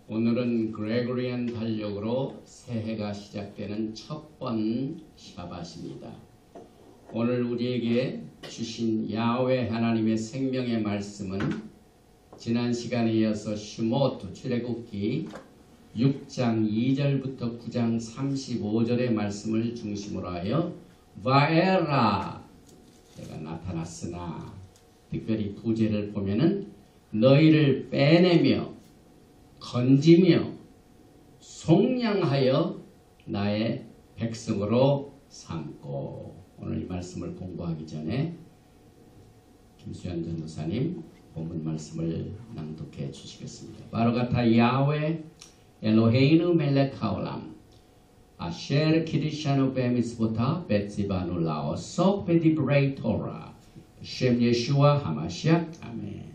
오늘은 그레고리안 달력으로 새해가 시작되는 첫 번 샤밧입니다. 오늘 우리에게 주신 야훼 하나님의 생명의 말씀은 지난 시간에 이어서 슈모트 출애굽기 6장 2절부터 9장 35절의 말씀을 중심으로 하여 바에라 내가 나타났으나, 특별히 부제를 보면은 너희를 빼내며 건지며 속량하여 나의 백성으로 삼고. 오늘 이 말씀을 공부하기 전에 김수현 전도사님 본문 말씀을 낭독해 주시겠습니다. 바로가타 야훼 엘로헤이누 멜렉 하올람 아셰르 키리샤누 베미스보타 베츠바누 라오소 베디브레이 토라 셴 예슈아 하마시아 아멘.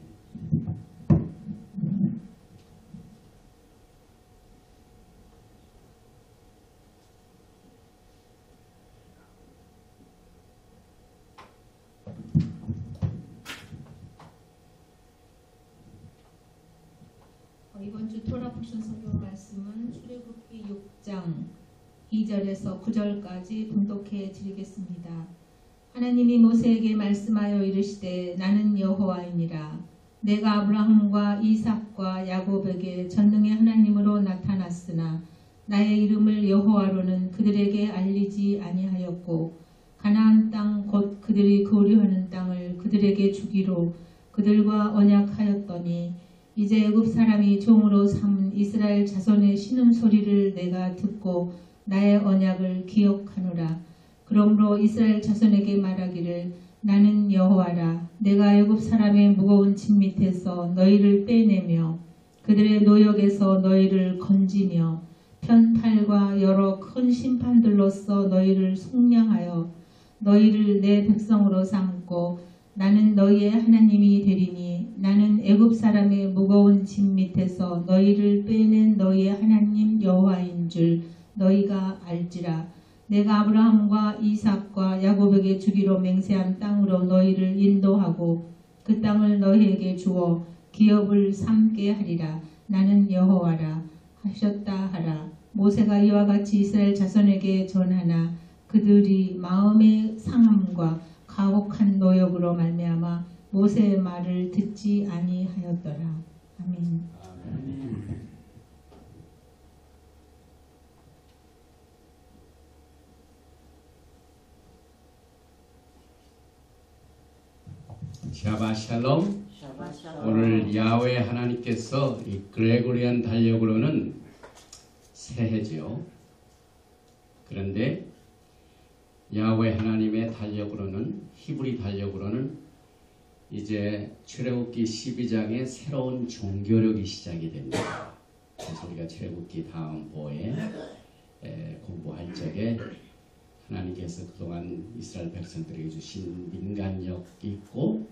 이번 주 토라 포션 성경 말씀은 출애굽기 6장 2절에서 9절까지 분독해 드리겠습니다. 하나님이 모세에게 말씀하여 이르시되 나는 여호와이니라. 내가 아브라함과 이삭과 야곱에게 전능의 하나님으로 나타났으나 나의 이름을 여호와로는 그들에게 알리지 아니하였고 가나안 땅 곧 그들이 거류하는 땅을 그들에게 주기로 그들과 언약하였더니 이제 애굽 사람이 종으로 삼은 이스라엘 자손의 신음소리를 내가 듣고 나의 언약을 기억하노라. 그러므로 이스라엘 자손에게 말하기를 나는 여호와라. 내가 애굽 사람의 무거운 짐 밑에서 너희를 빼내며 그들의 노역에서 너희를 건지며 편팔과 여러 큰 심판들로서 너희를 속량하여 너희를 내 백성으로 삼고 나는 너희의 하나님이 되리니 나는 애굽 사람의 무거운 짐 밑에서 너희를 빼낸 너희의 하나님 여호와인 줄 너희가 알지라. 내가 아브라함과 이삭과 야곱에게 주기로 맹세한 땅으로 너희를 인도하고 그 땅을 너희에게 주어 기업을 삼게 하리라. 나는 여호와라 하셨다 하라. 모세가 이와 같이 이스라엘 자손에게 전하나 그들이 마음의 상함과 가혹한 노역으로 말미암아 모세의 말을 듣지 아니하였더라. 아멘. 샤밧 샬롬. 오늘 야훼 하나님께서 이 그레고리안 달력으로는 새해죠. 그런데 야훼 하나님의 달력으로는, 히브리 달력으로는 이제 출애굽기 12장의 새로운 종교력이 시작이 됩니다. 그래서 우리가 출애굽기 다음 보에 공부할 적에 하나님께서 그동안 이스라엘 백성들에게 주신 민간력이 있고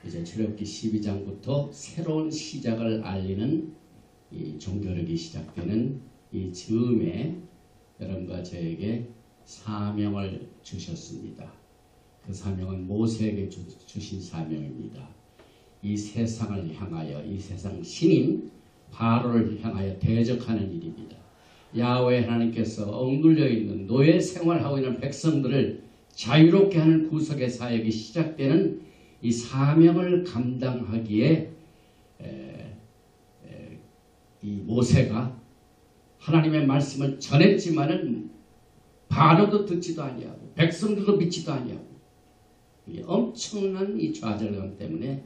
이제 출애굽기 12장부터 새로운 시작을 알리는 이 종교력이 시작되는 이 즈음에 여러분과 저에게 사명을 주셨습니다. 그 사명은 모세에게 주신 사명입니다. 이 세상을 향하여, 이 세상 신인 바로를 향하여 대적하는 일입니다. 야훼 하나님께서 억눌려 있는 노예 생활하고 있는 백성들을 자유롭게 하는 구속의 사역이 시작되는 이 사명을 감당하기에 이 모세가 하나님의 말씀을 전했지만은 바로도 듣지도 아니하고 백성들도 믿지도 아니하고 이게 엄청난 이 좌절감 때문에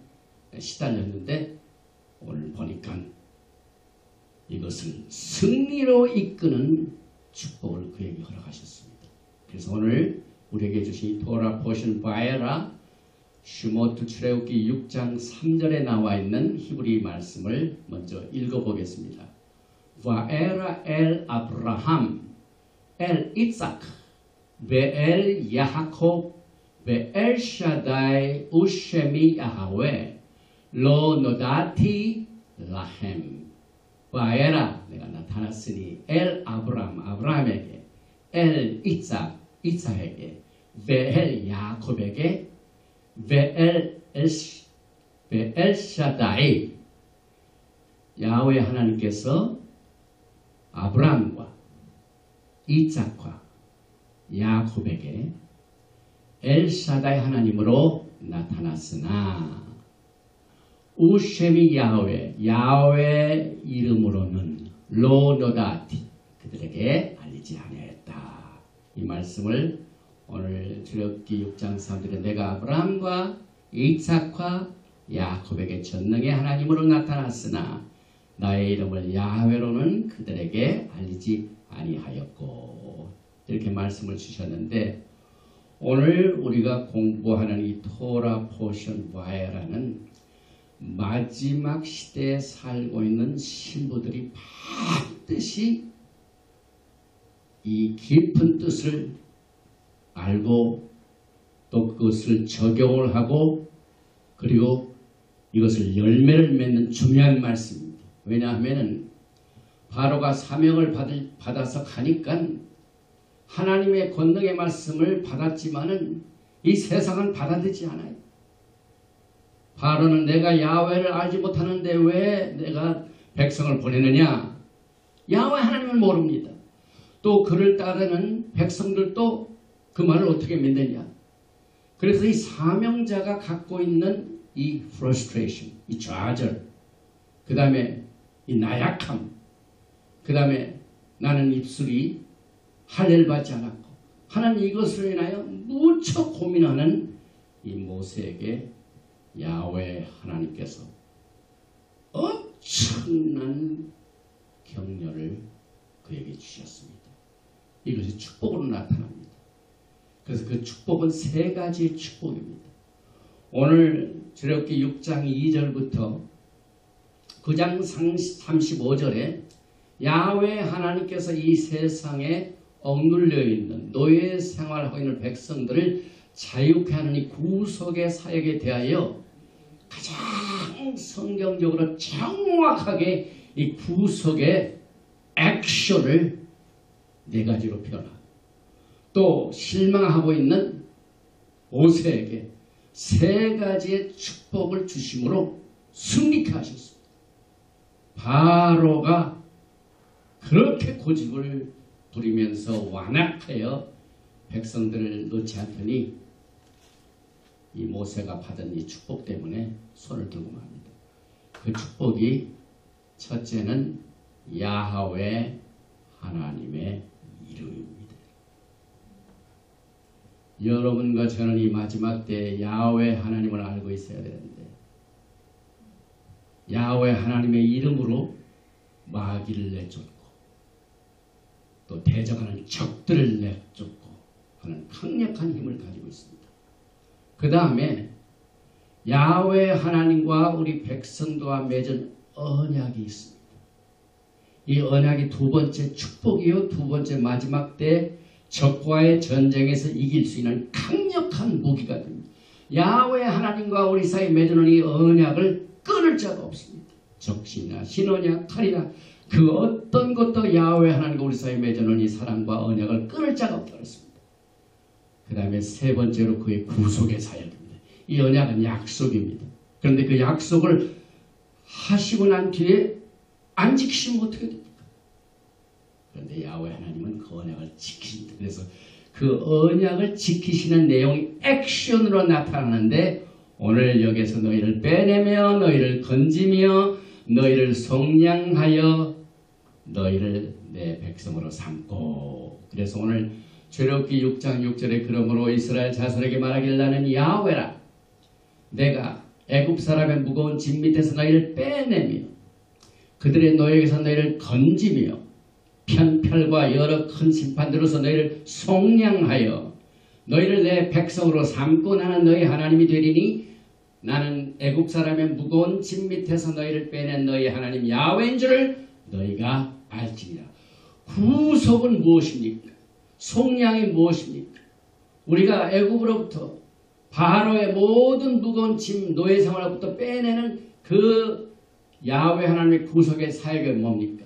시달렸는데 오늘 보니까 이것을 승리로 이끄는 축복을 그에게 허락하셨습니다. 그래서 오늘 우리에게 주신 토라 포션 바에라 슈모트 출애굽기 6장 3절에 나와 있는 히브리 말씀을 먼저 읽어보겠습니다. 바에라 엘 아브라함 엘 이삭 베엘 야하콥 베엘 샤다이 우쉐미 야하웨 로 노다티 라헴. 바에라 내가 나타났으니 엘 아브라함에게 엘 이삭에게 베엘 야곱에게 베엘 샤다이 야훼 하나님께서 아브라함과 이삭과 야곱에게 엘샤다이 하나님으로 나타났으나 우쉐미 야훼 이름으로는 로노다티 그들에게 알리지 아니하였다. 이 말씀을 오늘 출애굽기 6장 3절에 내가 아브라함과 이삭과 야곱에게 전능의 하나님으로 나타났으나 나의 이름을 야훼로는 그들에게 알리지 아니하였고 이렇게 말씀을 주셨는데 오늘 우리가 공부하는 이 토라 포션 바에라는 마지막 시대에 살고 있는 신부들이 반드시 이 깊은 뜻을 알고 또 그것을 적용을 하고 그리고 이것을 열매를 맺는 중요한 말씀입니다. 왜냐하면 바로가 사명을 받아서 가니까 하나님의 권능의 말씀을 받았지만은 이 세상은 받아들이지 않아요. 바로는 내가 야훼를 알지 못하는데 왜 내가 백성을 보내느냐? 야훼 하나님을 모릅니다. 또 그를 따르는 백성들도 그 말을 어떻게 믿느냐? 그래서 이 사명자가 갖고 있는 이 frustration, 이 좌절, 그 다음에 이 나약함, 그 다음에 나는 입술이 할례를 받지 않았고 하나님 이것으로 인하여 무척 고민하는 이 모세에게 야훼 하나님께서 엄청난 격려를 그에게 주셨습니다. 이것이 축복으로 나타납니다. 그래서 그 축복은 세 가지의 축복입니다. 오늘 출애굽기 6장 2절부터 9장 35절에 야훼 하나님께서 이 세상에 억눌려 있는 노예 생활하고 있는 백성들을 자유케 하는 이 구속의 사역에 대하여 가장 성경적으로 정확하게 이 구속의 액션을 네 가지로 표현합니다. 또 실망하고 있는 모세에게 세 가지의 축복을 주심으로 승리케 하셨습니다. 바로가 그렇게 고집을 부리면서 완악하여 백성들을 놓지 않더니 이 모세가 받은 이 축복 때문에 손을 들고 맙니다. 그 축복이 첫째는 야훼 하나님의 이름입니다. 여러분과 저는 이 마지막 때에 야훼 하나님을 알고 있어야 되는데 야훼 하나님의 이름으로 마귀를 내쫓고 또 대적하는 적들을 내쫓고 하는 강력한 힘을 가지고 있습니다. 그 다음에 야훼 하나님과 우리 백성들과 맺은 언약이 있습니다. 이 언약이 두 번째 축복이요 두 번째 마지막 때 적과의 전쟁에서 이길 수 있는 강력한 무기가 됩니다. 야훼 하나님과 우리 사이에 맺은 이 언약을 끊을 자가 없습니다. 적시나 신언약, 칼이나 그 어떤 것도 야훼 하나님과 우리 사이에 맺은 이 사랑과 언약을 끊을 자가 없다고 했습니다. 그 다음에 세 번째로 그의 구속의 사역입니다. 이 언약은 약속입니다. 그런데 그 약속을 하시고 난 뒤에 안 지키시면 어떻게 됩니까? 그런데 야훼 하나님은 그 언약을 지키십니다. 그래서 그 언약을 지키시는 내용이 액션으로 나타나는데 오늘 여기서 너희를 빼내며 너희를 건지며 너희를 속량하여 너희를 내 백성으로 삼고 그래서 오늘 출애굽기 6장 6절에 그러므로 이스라엘 자손에게 말하길 나는 야훼라 내가 애굽 사람의 무거운 짐 밑에서 너희를 빼내며 그들의 노역에서 너희를 건지며 편팔과 여러 큰 심판들로서 너희를 속량하여 너희를 내 백성으로 삼고 나는 너희 하나님이 되리니 나는 애굽 사람의 무거운 짐 밑에서 너희를 빼낸 너희 하나님 야훼인 줄을 너희가 알지니라. 구속은 무엇입니까? 속량이 무엇입니까? 우리가 애굽으로부터 바로의 모든 무거운 짐 노예 생활로부터 빼내는 그 야훼 하나님의 구속의 사역이 뭡니까?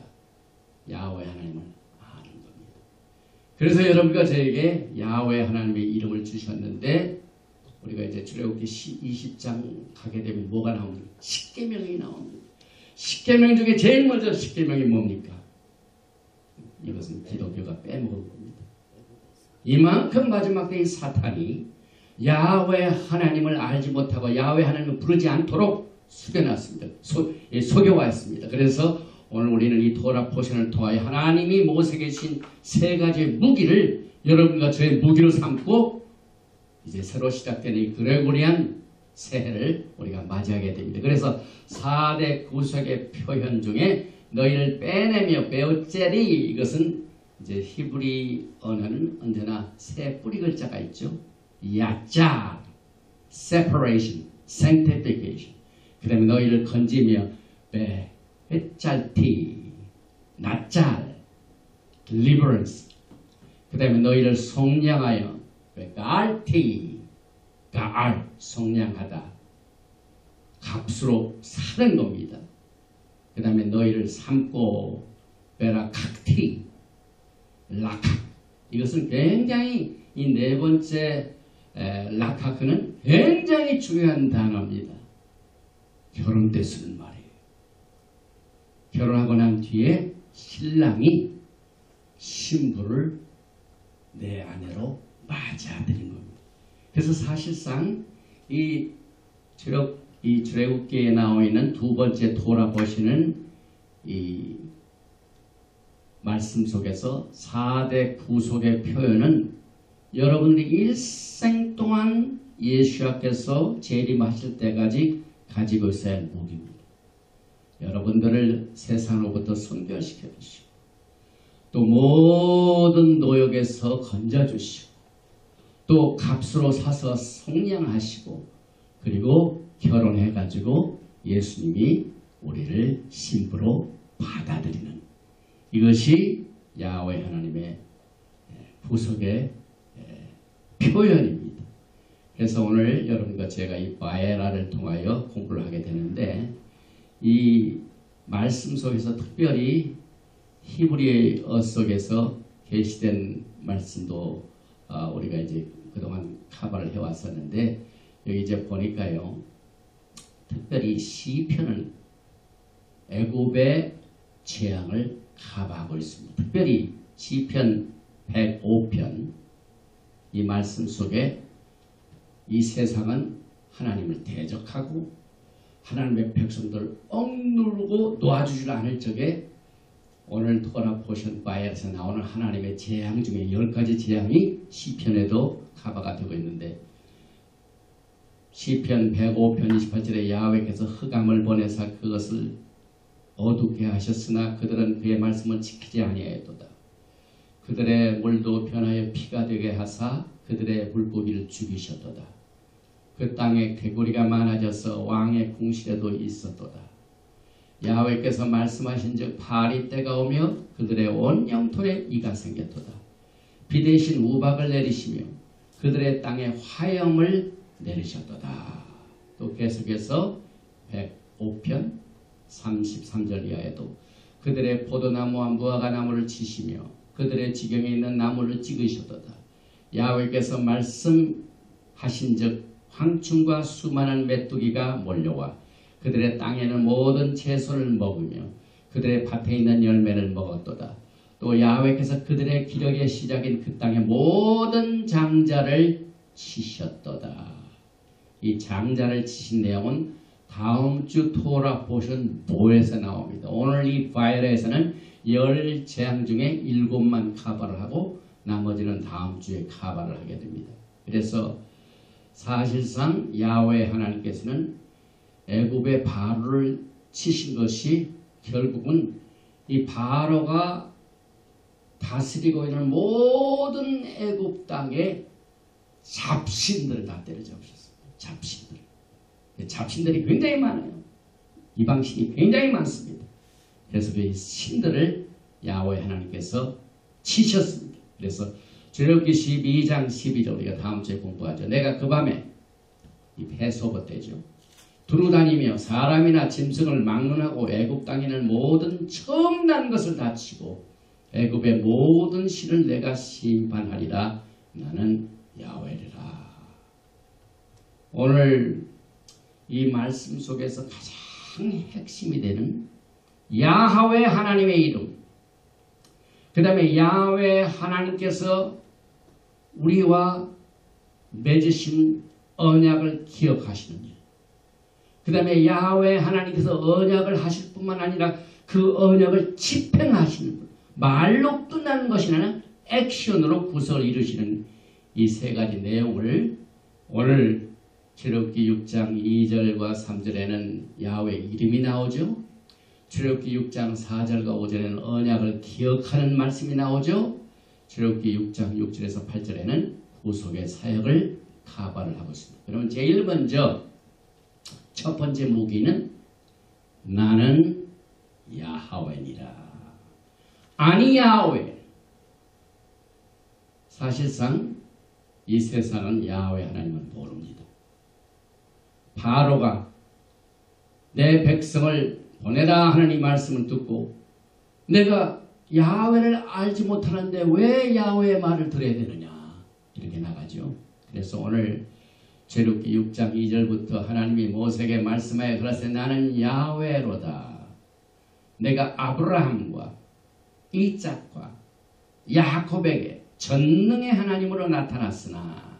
야훼 하나님을 아는 겁니다. 그래서 여러분과 저에게 야훼 하나님의 이름을 주셨는데 우리가 이제 출애굽기 20장 가게 되면 뭐가 나옵니까? 십계명이 나옵니다. 십계명 중에 제일 먼저 십계명이 뭡니까? 이것은 기독교가 빼먹은 겁니다. 이만큼 마지막 때인 사탄이 야훼 하나님을 알지 못하고 야훼 하나님을 부르지 않도록 숙여놨습니다. 속여왔습니다. 그래서 오늘 우리는 이 토라 포션을 통하여 하나님이 모세에게 주신 세 가지의 무기를 여러분과 저의 무기로 삼고 이제 새로 시작되는 이 그레고리안 새해를 우리가 맞이하게 됩니다. 그래서 4대 구속의 표현 중에 너희를 빼내며 베오제리 이것은 이제 히브리 언어는 언제나 세 뿌리 글자가 있죠. 야짜, separation, sanctification. 그 다음에 너희를 건지며 베짤티, 나짤, deliverance. 그 다음에 너희를 속량하여 베갈티, 가알, 속량하다. 값으로 사는 겁니다. 그 다음에 너희를 삼고 베라칵티, 라칵. 이것은 굉장히 이 네 번째 라카크는 굉장히 중요한 단어입니다. 결혼 때 쓰는 말이에요. 결혼하고 난 뒤에 신랑이 신부를 내 아내로 맞이하드린 겁니다. 그래서 사실상 이 출애굽기에 나와 있는 두 번째 토라 보시는 이 말씀 속에서 4대 구속의 표현은 여러분들이 일생 동안 예수님께서 재림하실 때까지 가지고 있어야 할 무기입니다. 여러분들을 세상으로부터 순결시켜 주시고 또 모든 노역에서 건져주시고 또 값으로 사서 속량하시고 그리고 결혼해가지고 예수님이 우리를 신부로 받아들이는 이것이 야훼 하나님의 구속의 표현입니다. 그래서 오늘 여러분과 제가 이 바에라를 통하여 공부를 하게 되는데 이 말씀 속에서 특별히 히브리어 속에서 계시된 말씀도 우리가 이제 그동안 카바를 해왔었는데 여기 이제 보니까요 특별히 시편은 애굽의 재앙을 카바하고 있습니다. 특별히 시편 105편 이 말씀 속에 이 세상은 하나님을 대적하고 하나님의 백성들을 억누르고 놓아주지 않을 적에 오늘 토라 포션 바이에서 나오는 하나님의 재앙 중에 10가지 재앙이 시편에도 카바가 되고 있는데 시편 105편 28절에 야훼께서 흑암을 보내사 그것을 어둡게 하셨으나 그들은 그의 말씀을 지키지 아니하였도다. 그들의 물도 변하여 피가 되게 하사 그들의 물고기를 죽이셨도다. 그 땅에 개구리가 많아져서 왕의 궁실에도 있었도다. 야훼께서 말씀하신 즉 파리 때가 오며 그들의 온 영토에 이가 생겼도다. 비 대신 우박을 내리시며 그들의 땅에 화염을 내리셨도다. 또 계속해서 105편 33절 이하에도 그들의 포도나무와 무화과나무를 치시며 그들의 지경에 있는 나무를 찍으셨도다. 야훼께서 말씀하신 즉 황충과 수많은 메뚜기가 몰려와 그들의 땅에는 모든 채소를 먹으며 그들의 밭에 있는 열매를 먹었도다. 또 야훼께서 그들의 기력의 시작인 그 땅의 모든 장자를 치셨도다. 이 장자를 치신 내용은 다음 주 토라 포션 보에서 나옵니다. 오늘 이 파일에서는 10재앙 중에 7만 카바를 하고 나머지는 다음 주에 카바를 하게 됩니다. 그래서 사실상 야훼 하나님께서는 애굽의 바로를 치신 것이 결국은 이 바로가 다스리고 있는 모든 애굽 땅의 잡신들을 다 때려잡으셨어요. 잡신들이 굉장히 많아요. 이방신이 굉장히 많습니다. 그래서 그 신들을 야훼 하나님께서 치셨습니다. 그래서 출애굽기 12장 12절 우리가 다음 주에 공부하죠. 내가 그 밤에 이 패소버 때죠. 두루다니며 사람이나 짐승을 막론하고 애굽 땅에 있는 모든 처음 난 것을 다 치고 애굽의 모든 신을 내가 심판하리라. 나는 야훼리라. 오늘 이 말씀 속에서 가장 핵심이 되는 야훼 하나님의 이름, 그 다음에 야훼 하나님께서 우리와 맺으신 언약을 기억하시는 일, 그 다음에 야훼 하나님께서 언약을 하실 뿐만 아니라 그 언약을 집행하시는 분, 말로 끝나는 것이 아니라 액션으로 구설을 이루시는 이 세 가지 내용을 오늘 출애굽기 6장 2절과 3절에는 야훼 이름이 나오죠. 출애굽기 6장 4절과 5절에는 언약을 기억하는 말씀이 나오죠. 출애굽기 6장 6절에서 8절에는 구속의 사역을 카바를 하고 있습니다. 그러면 제일 먼저 첫 번째 무기는 나는 야훼니라. 아니 야훼. 사실상 이 세상은 야훼 하나님을 모릅니다. 바로가 내 백성을 보내라 하는 이 말씀을 듣고 내가 야훼를 알지 못하는데 왜 야훼의 말을 들어야 되느냐 이렇게 나가죠. 그래서 오늘 출애굽기 6장 2절부터 하나님이 모세에게 말씀하여 그러세 나는 야훼로다. 내가 아브라함과 이삭과 야곱에게 전능의 하나님으로 나타났으나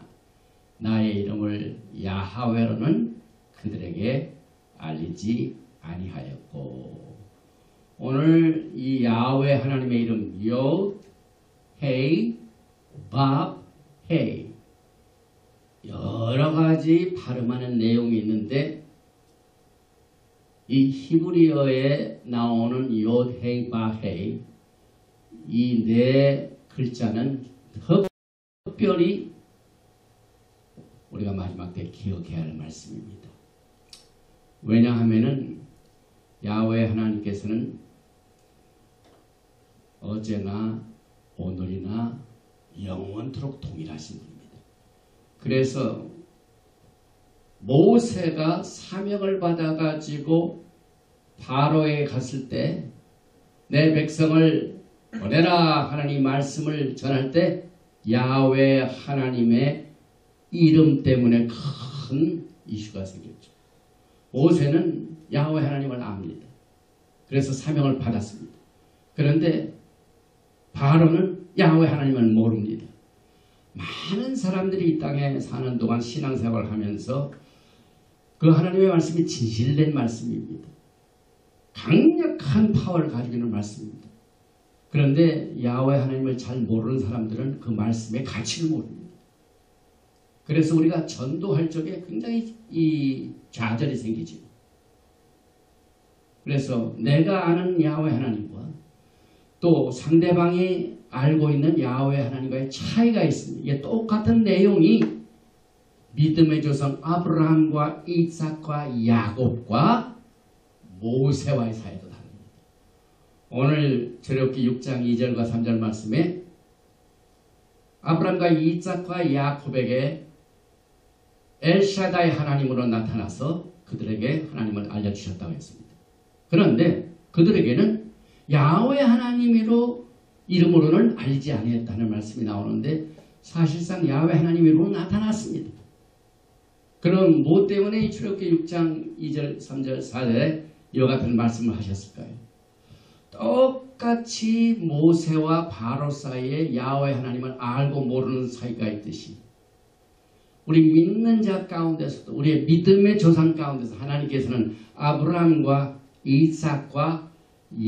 나의 이름을 야훼로는 그들에게 알리지 아니하였고. 오늘 이 야훼 하나님의 이름 욤, 헤이, 밥, 헤이 여러 가지 발음하는 내용이 있는데 이 히브리어에 나오는 욤, 헤이, 밥, 헤이 이 네 글자는 특별히 우리가 마지막 때 기억해야 할 말씀입니다. 왜냐하면은 야훼 하나님께서는 어제나 오늘이나 영원토록 동일하신 분입니다. 그래서 모세가 사명을 받아가지고 바로에 갔을 때 내 백성을 보내라 하나님 말씀을 전할 때 야훼 하나님의 이름 때문에 큰 이슈가 생겼죠. 모세는 야훼 하나님을 압니다. 그래서 사명을 받았습니다. 그런데 바로는 야훼 하나님을 모릅니다. 많은 사람들이 이 땅에 사는 동안 신앙생활을 하면서 그 하나님의 말씀이 진실된 말씀입니다. 강력한 파워를 가지고 있는 말씀입니다. 그런데 야훼 하나님을 잘 모르는 사람들은 그 말씀의 가치를 모릅니다. 그래서 우리가 전도할 적에 굉장히 이 좌절이 생기죠. 그래서 내가 아는 야훼 하나님과 또 상대방이 알고 있는 야훼 하나님과의 차이가 있습니다. 이게 똑같은 내용이 믿음의 조상 아브라함과 이삭과 야곱과 모세와의 사이도 다릅니다. 오늘 출애굽기 6장 2절과 3절 말씀에 아브라함과 이삭과 야곱에게 엘샤다이 하나님으로 나타나서 그들에게 하나님을 알려주셨다고 했습니다. 그런데 그들에게는 야훼 하나님으로 이름으로는 알지 아니했다는 말씀이 나오는데 사실상 야훼 하나님으로 나타났습니다. 그럼 뭐 때문에 이 출애굽기 6장 2절, 3절, 4절에 이와 같은 말씀을 하셨을까요? 똑같이 모세와 바로 사이에 야훼 하나님을 알고 모르는 사이가 있듯이 우리 믿는 자 가운데서도 우리의 믿음의 조상 가운데서 하나님께서는 아브라함과 이삭과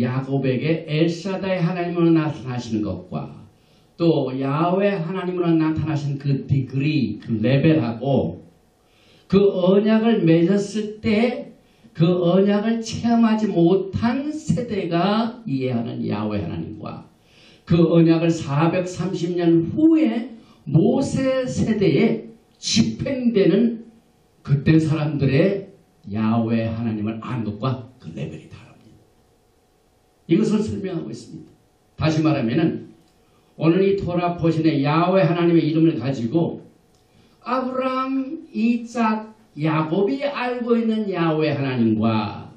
야곱에게 엘샤다의 하나님으로 나타나시는 것과 또 야훼 하나님으로 나타나신 그 디그리, 그 레벨하고 그 언약을 맺었을 때 그 언약을 체험하지 못한 세대가 이해하는 야훼 하나님과 그 언약을 430년 후에 모세 세대에 집행되는 그때 사람들의 야훼 하나님을 아는 것과 그 레벨이 다릅니다. 이것을 설명하고 있습니다. 다시 말하면 오늘 이 토라 포션의 야훼 하나님의 이름을 가지고 아브라함, 이삭, 야곱이 알고 있는 야훼 하나님과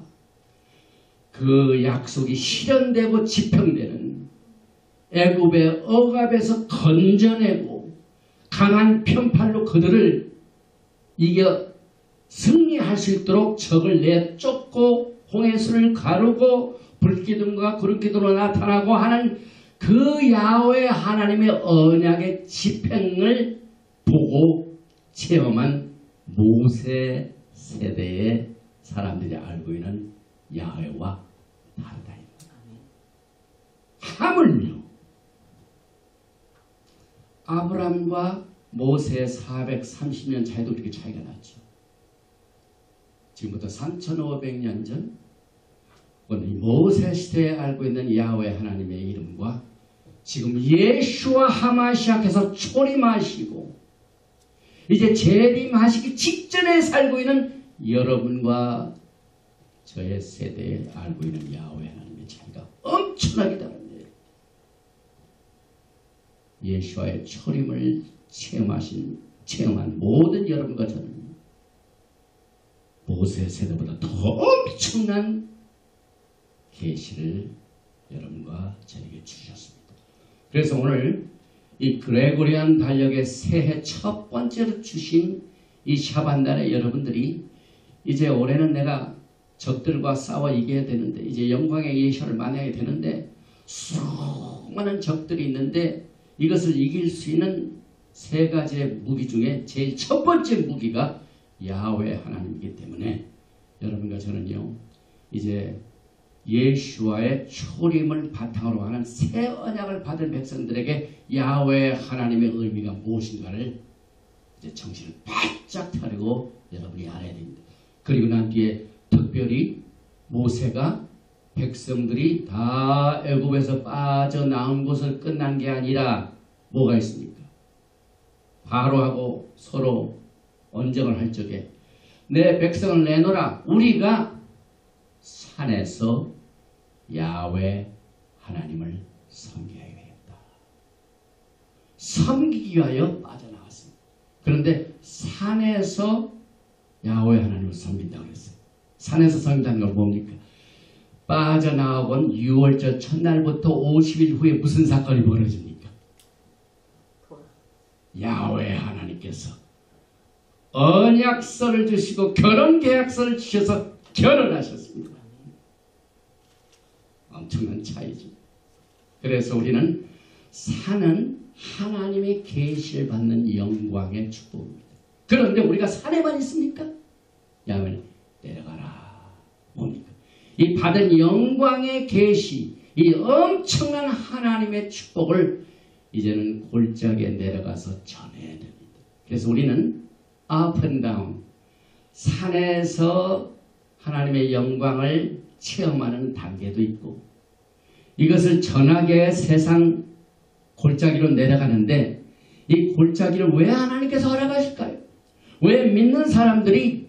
그 약속이 실현되고 집행되는 애굽의 억압에서 건져내고 강한 편팔로 그들을 이겨 승리할 수 있도록 적을 내쫓고 홍해수를 가르고 불기둥과 구름기둥으로 나타나고 하는 그 야훼 하나님의 언약의 집행을 보고 체험한 모세 세대의 사람들이 알고 있는 야훼와 다르다. 하물며 아브람과 모세의 430년 차이도 그렇게 차이가 났죠. 지금부터 3500년 전 오늘 모세 시대에 알고 있는 야훼 하나님의 이름과 지금 예수와 하마시아께서 초림하시고 이제 재림하시기 직전에 살고 있는 여러분과 저의 세대에 알고 있는 야훼 하나님의 차이가 엄청나게 다릅니다. 예수와의 초림을 체험한 모든 여러분과 저는 모세 세대보다 더 엄청난 계시를 여러분과 저에게 주셨습니다. 그래서 오늘 이 그레고리안 달력의 새해 첫 번째로 주신 이 샤반달에 여러분들이 이제 올해는 내가 적들과 싸워 이겨야 되는데 이제 영광의 예수를 만나야 되는데 수많은 적들이 있는데 이것을 이길 수 있는 세 가지의 무기 중에 제일 첫 번째 무기가 야훼 하나님이기 때문에 여러분과 저는요 이제 예수와의 초림을 바탕으로 하는 새 언약을 받은 백성들에게 야훼 하나님의 의미가 무엇인가를 이제 정신을 바짝 차리고 여러분이 알아야 됩니다. 그리고 난 뒤에 특별히 모세가 백성들이 다 애굽에서 빠져나온 것을 끝난 게 아니라 뭐가 있습니까? 바로하고 서로 언쟁을 할 적에 내 백성을 내놓으라. 우리가 산에서 야훼 하나님을 섬겨야겠다. 섬기기 위하여 빠져나갔습니다. 그런데 산에서 야훼 하나님을 섬긴다고 그랬어요. 산에서 섬긴다는 건 뭡니까? 빠져나온 6월절 첫날부터 50일 후에 무슨 사건이 벌어집니까? 야훼 하나님께서 언약서를 주시고 결혼계약서를 주셔서 결혼하셨습니다. 엄청난 차이죠. 그래서 우리는 산은 하나님의 계시를 받는 영광의 축복입니다. 그런데 우리가 산에만 있습니까? 야훼는 내려가라. 뭡니까? 이 받은 영광의 계시, 이 엄청난 하나님의 축복을 이제는 골짜기에 내려가서 전해야 됩니다. 그래서 우리는 up and down, 산에서 하나님의 영광을 체험하는 단계도 있고 이것을 전하게 세상 골짜기로 내려가는데 이 골짜기를 왜 하나님께서 허락하실까요? 왜 믿는 사람들이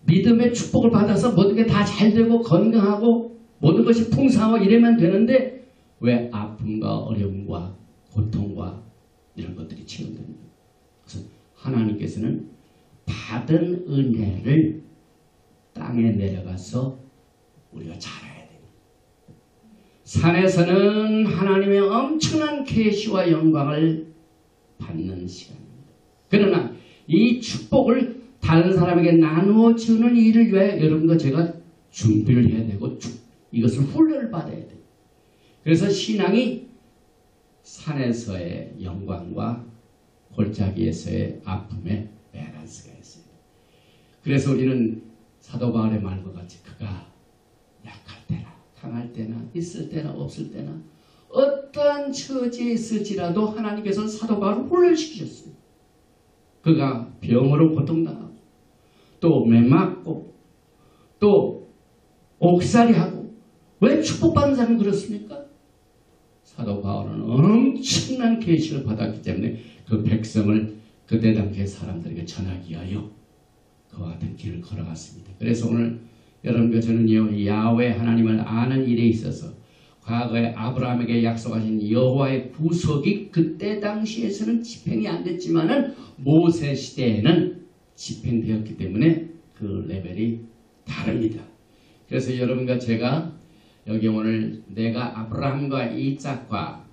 믿음의 축복을 받아서 모든 게 다 잘되고 건강하고 모든 것이 풍성하고 이러면 되는데 왜 아픔과 어려움과 고통과 이런 것들이 체험됩니까? 그래서 하나님께서는 받은 은혜를 땅에 내려가서 우리가 자라야 됩니다. 산에서는 하나님의 엄청난 계시와 영광을 받는 시간입니다. 그러나 이 축복을 다른 사람에게 나누어 주는 일을 위해 여러분과 제가 준비를 해야 되고 이것을 훈련을 받아야 돼요. 그래서 신앙이 산에서의 영광과 골짜기에서의 아픔의 밸런스가 있습니다. 그래서 우리는 사도 바울의 말과 같이 그가 약할 때나 강할 때나 있을 때나 없을 때나 어떠한 처지에 있을지라도 하나님께서는 사도 바울을 훈련시키셨어요. 그가 병으로 고통당하고 또 매맞고 또 옥살이하고 왜 축복받는 사람이 그렇습니까? 사도 바울은 엄청난 계시를 받았기 때문에 그 백성을 그때 당시의 사람들에게 전하기 위하여 그와 같은 길을 걸어갔습니다. 그래서 오늘 여러분과 저는요, 야훼 하나님을 아는 일에 있어서 과거에 아브라함에게 약속하신 여호와의 구속이 그때 당시에서는 집행이 안 됐지만은 모세 시대에는 집행되었기 때문에 그 레벨이 다릅니다. 그래서 여러분과 제가 여기 오늘 내가 아브라함과 이삭과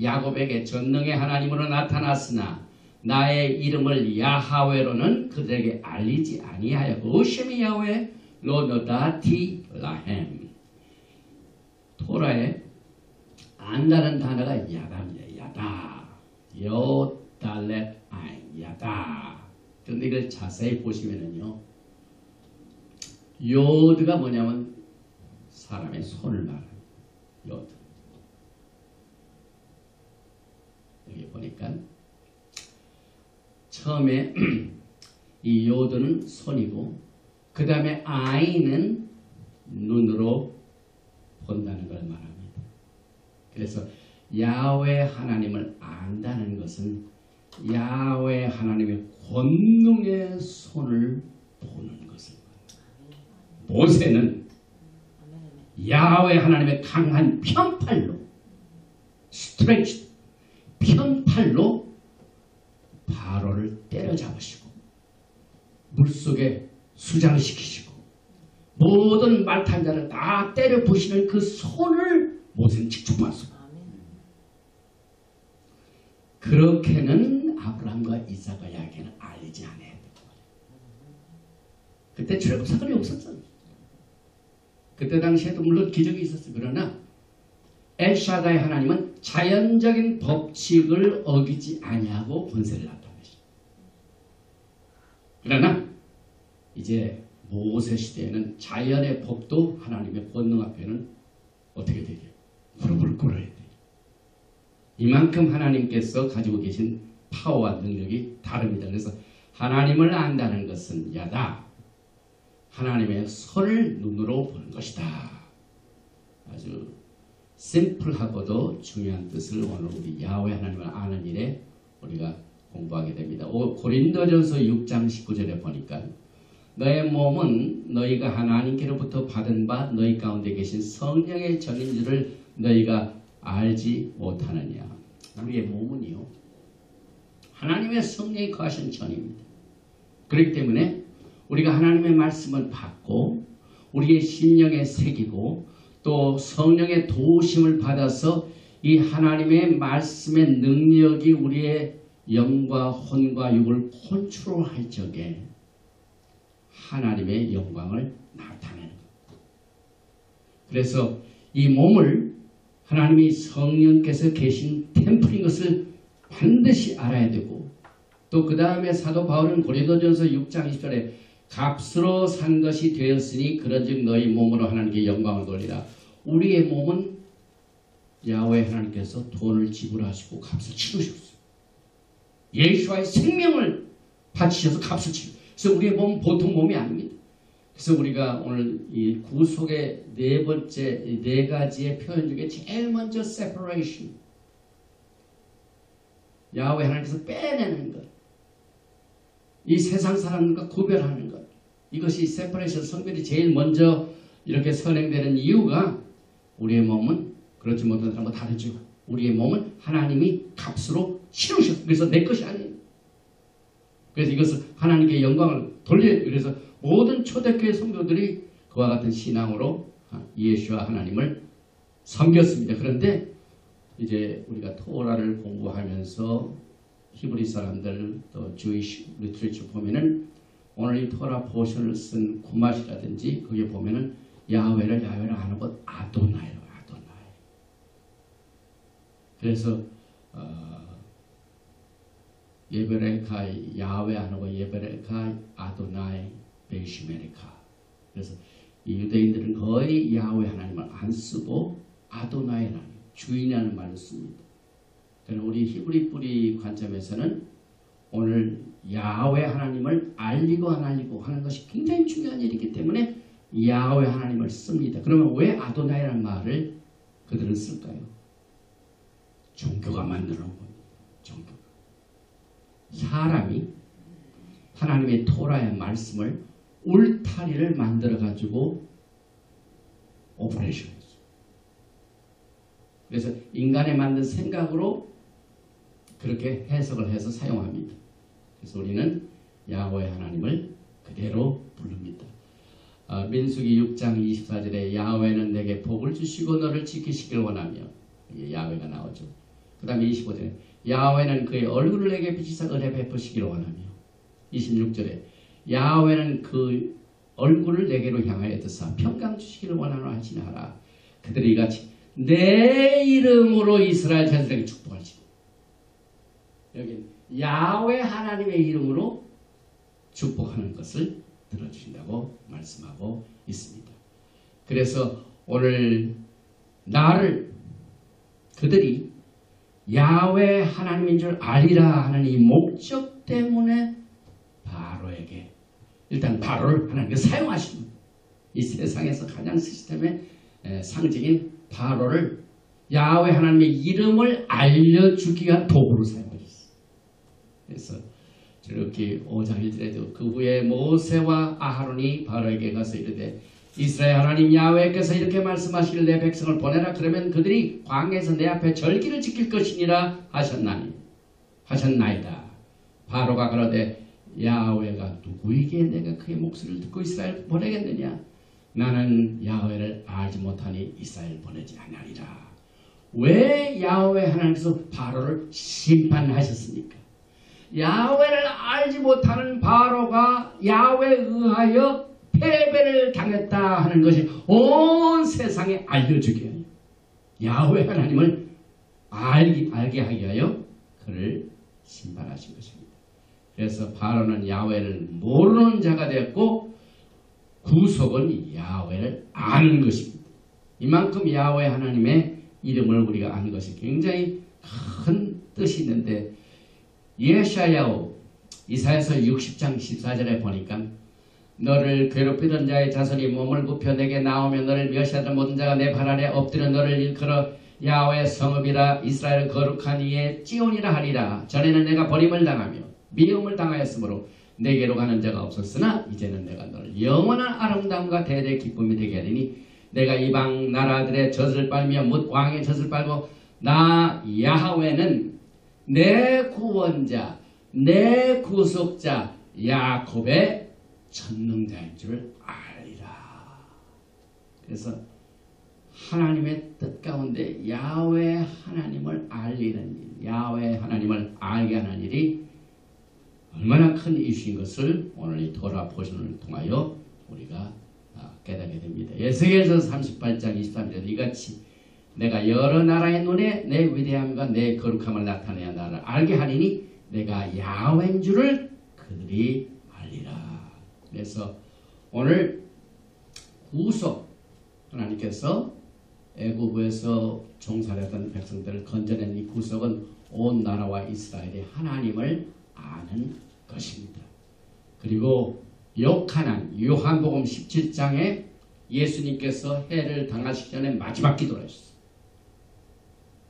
야곱에게 전능의 하나님으로 나타났으나 나의 이름을 야하웨로는 그들에게 알리지 아니하여 오심이 야훼 로노다티 라햄. 토라에 안다는 단어가 야다입니다. 야다. 요달렛 아인 야다. 그런데 이걸 자세히 보시면은요, 요드가 뭐냐면 사람의 손을 말합니다. 요드. 여기 보니까 처음에 이 요드는 손이고 그 다음에 아이는 눈으로 본다는 걸 말합니다. 그래서 야훼 하나님을 안다는 것은 야훼 하나님의 권능의 손을 보는 것을 말합니다. 모세는 야훼 하나님의 강한 편팔로 스트레이트 편팔로 바로를 때려잡으시고 물속에 수장시키시고 모든 말 탄 자를 다 때려 부시는 그 손을 모세는 직접 봤습니다. 그렇게는 아브라함과 이삭과 야곱에게는 알리지 않아야 됐고 그때 출애굽 사건이 없었잖아요. 그때 당시에도 물론 기적이 있었어요. 그러나 엘샤다의 하나님은 자연적인 법칙을 어기지 아니하고 권세를 나타내십니다. 그러나 이제 모세 시대에는 자연의 법도 하나님의 권능 앞에는 어떻게 되게 무릎을 꿇어야 돼요. 이만큼 하나님께서 가지고 계신 파워와 능력이 다릅니다. 그래서 하나님을 안다는 것은 야다. 하나님의 손을 눈으로 보는 것이다. 아주 심플하고도 중요한 뜻을 오늘 우리 야훼 하나님을 아는 일에 우리가 공부하게 됩니다. 고린도전서 6장 19절에 보니까 너의 몸은 너희가 하나님께로부터 받은 바 너희 가운데 계신 성령의 전인 줄을 너희가 알지 못하느냐. 우리의 몸은요, 하나님의 성령이 거하신 전입니다. 그렇기 때문에 우리가 하나님의 말씀을 받고 우리의 심령에 새기고 또 성령의 도우심을 받아서 이 하나님의 말씀의 능력이 우리의 영과 혼과 육을 컨트롤할 적에 하나님의 영광을 나타내는 것. 그래서 이 몸을 하나님이 성령께서 계신 템플인 것을 반드시 알아야 되고 또 그 다음에 사도 바울은 고린도전서 6장 20절에 값으로 산 것이 되었으니 그런즉 너희 몸으로 하나님께 영광을 돌리라. 우리의 몸은 야훼 하나님께서 돈을 지불하시고 값을 치르셨어요. 예수와의 생명을 바치셔서 값을 치르셨어요. 그래서 우리의 몸은 보통 몸이 아닙니다. 그래서 우리가 오늘 이 구속의 네 번째, 네 가지의 표현 중에 제일 먼저 separation. 야훼 하나님께서 빼내는 것. 이 세상 사람들과 구별하는 것. 이것이 separation 성별이 제일 먼저 이렇게 선행되는 이유가 우리의 몸은 그렇지 못한 사람과 다르죠. 우리의 몸은 하나님이 값으로 치르셨어요. 그래서 내 것이 아니에요. 그래서 이것을 하나님께 영광을 돌려요. 그래서 모든 초대교회 성도들이 그와 같은 신앙으로 예수와 하나님을 섬겼습니다. 그런데 이제 우리가 토라를 공부하면서 히브리 사람들 또 주이시 리트리처 보면은 오늘 이 토라 포션을 쓴 구맛이라든지 거기에 보면은 야훼를 안 하고 아도나이로 아도나이. 그래서 예베레카 야훼 안 하고 예베레카 아도나이 베이시메리카. 그래서 이 유대인들은 거의 야훼 하나님을 안 쓰고 아도나이 하나님. 주인이라는 말을 씁니다. 그러나 우리 히브리 뿌리 관점에서는 오늘 야훼 하나님을 알리고 안 알리고 하는 것이 굉장히 중요한 일이기 때문에 야훼 하나님을 씁니다. 그러면 왜 아도나이라는 말을 그들은 쓸까요? 종교가 만들어 놓은 겁니다. 종교가. 사람이 하나님의 토라의 말씀을 울타리를 만들어 가지고 오퍼레이션 했어요. 그래서 인간의 만든 생각으로 그렇게 해석을 해서 사용합니다. 그래서 우리는 야훼 하나님을 그대로 부릅니다. 민수기 6장 24절에 야훼는 내게 복을 주시고 너를 지키시길 원하며, 야훼가 나오죠. 그 다음에 25절에 야훼는 그의 얼굴을 내게 비치사 은혜 베푸시길 원하며, 26절에 야훼는 그 얼굴을 내게로 향하여 드사 평강 주시기를 원하노 하시나라. 그들이 이같이 내 이름으로 이스라엘 자손에게 축복하시고, 여기 야훼 하나님의 이름으로 축복하는 것을 들어주신다고 말씀하고 있습니다. 그래서 오늘 나를 그들이 야훼 하나님인 줄 알리라 하는 이 목적 때문에 바로에게, 일단 바로를 하나님께 사용하시는, 이 세상에서 가장 시스템의 상징인 바로를 야훼 하나님의 이름을 알려주기 위한 도구로 사용하셨어요. 그래서 이렇게 5장 1절에도 그 후에 모세와 아하론이 바로에게 가서 이르되 이스라엘 하나님 야훼께서 이렇게 말씀하시길 내 백성을 보내라. 그러면 그들이 광야에서 내 앞에 절기를 지킬 것이니라 하셨나이다. 바로가 그러되 야훼가 누구에게 내가 그의 목소리를 듣고 이스라엘 보내겠느냐? 나는 야훼를 알지 못하니 이스라엘 보내지 아니하리라. 왜 야훼 하나님께서 바로를 심판하셨습니까? 야훼를 알지 못하는 바로가 야훼에 의하여 패배를 당했다 하는 것이 온 세상에 알려주게 해요. 야훼 하나님을 알게 하게 하여 그를 심판하신 것입니다. 그래서 바로는 야훼를 모르는 자가 되었고 구속은 야훼를 아는 것입니다. 이만큼 야훼 하나님의 이름을 우리가 아는 것이 굉장히 큰 뜻이 있는데, 예샤야오 이사야서 60장 14절에 보니까 너를 괴롭히던 자의 자손이 몸을 굽혀 내게 나오며 너를 멸시하던 모든 자가 내 발 아래 엎드려 너를 일컬어 야훼 성읍이라 이스라엘 거룩한 이의 찌온이라 하리라. 전에는 내가 버림을 당하며 미움을 당하였으므로 내게로 가는 자가 없었으나 이제는 내가 너를 영원한 아름다움과 대대의 기쁨이 되게 하리니 내가 이방 나라들의 젖을 빨며 뭇 왕의 젖을 빨고 나 야훼는 내 구원자, 내 구속자 야곱의 전능자인 줄 알리라. 그래서 하나님의 뜻 가운데 야훼 하나님을 알리는 일, 야훼 하나님을 알게 하는 일이 얼마나 큰 이슈인 것을 오늘 이 토라 포션을 통하여 우리가 깨닫게 됩니다. 에스겔서 38장 23절에 이같이 내가 여러 나라의 눈에 내 위대함과 내 거룩함을 나타내야 나를 알게 하리니 내가 야훼인 줄을 그들이 알리라. 그래서 오늘 구속, 하나님께서 애굽에서 종살했던 백성들을 건져낸 이 구속은 온 나라와 이스라엘이 하나님을 아는 것입니다. 그리고 요한복음 17장에 예수님께서 해를 당하시기 전에 마지막 기도를 하셨어요.